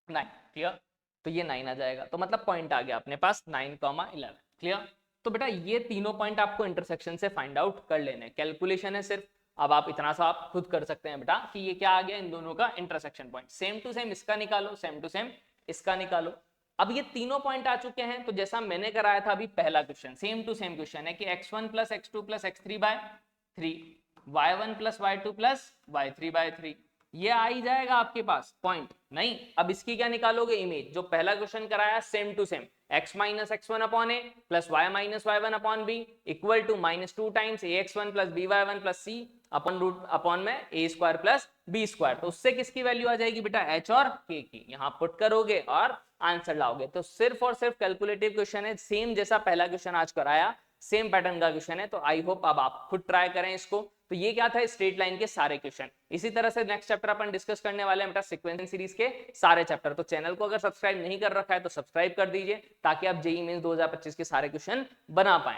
9। क्लियर, तो तो ये 9 आ जाएगा, तो मतलब पॉइंट आ गया अपने पास 9,11। क्लियर? तो बेटा ये तीनों पॉइंट आपको इंटरसेक्शन से फाइंड आउट कर लेने, कैलकुलेशन है सिर्फ। अब आप इतना सा आप खुद कर सकते हैं बेटा कि ये क्या आ गया, इन दोनों का intersection point. Same to same इसका निकालो, सेम टू सेम इसका निकालो। अब ये तीनों पॉइंट आ चुके हैं, तो जैसा मैंने कराया था अभी पहला question, same to same question है कि x1 plus x2 plus x3 by 3, y1 plus y2 plus y3 by 3, ये आ ही जाएगा आपके पास पॉइंट। नहीं, अब इसकी क्या निकालोगे इमेज, जो पहला क्वेश्चन कराया same to same, x minus x1 upon a plus y minus y1 upon b equal to -2 times ax1 plus by1 plus c upon root upon में a square plus b square. तो उससे किसकी वैल्यू आ जाएगी बेटा, h और k की, यहाँ पुट करोगे और आंसर लाओगे। तो सिर्फ और सिर्फ कैलकुलेटिव क्वेश्चन है, सेम जैसा पहला क्वेश्चन आज कराया, सेम पैटर्न का क्वेश्चन है। तो आई होप अब आप खुद ट्राई करें इसको। तो ये क्या था, स्ट्रेट लाइन के सारे क्वेश्चन। इसी तरह से नेक्स्ट चैप्टर अपन डिस्कस करने वाले हैं बेटा सीक्वेंसिंग सीरीज के सारे चैप्टर। तो चैनल को अगर सब्सक्राइब नहीं कर रखा है तो सब्सक्राइब कर दीजिए, ताकि आप जेईई मेंस 2025 के सारे क्वेश्चन बना पाएं।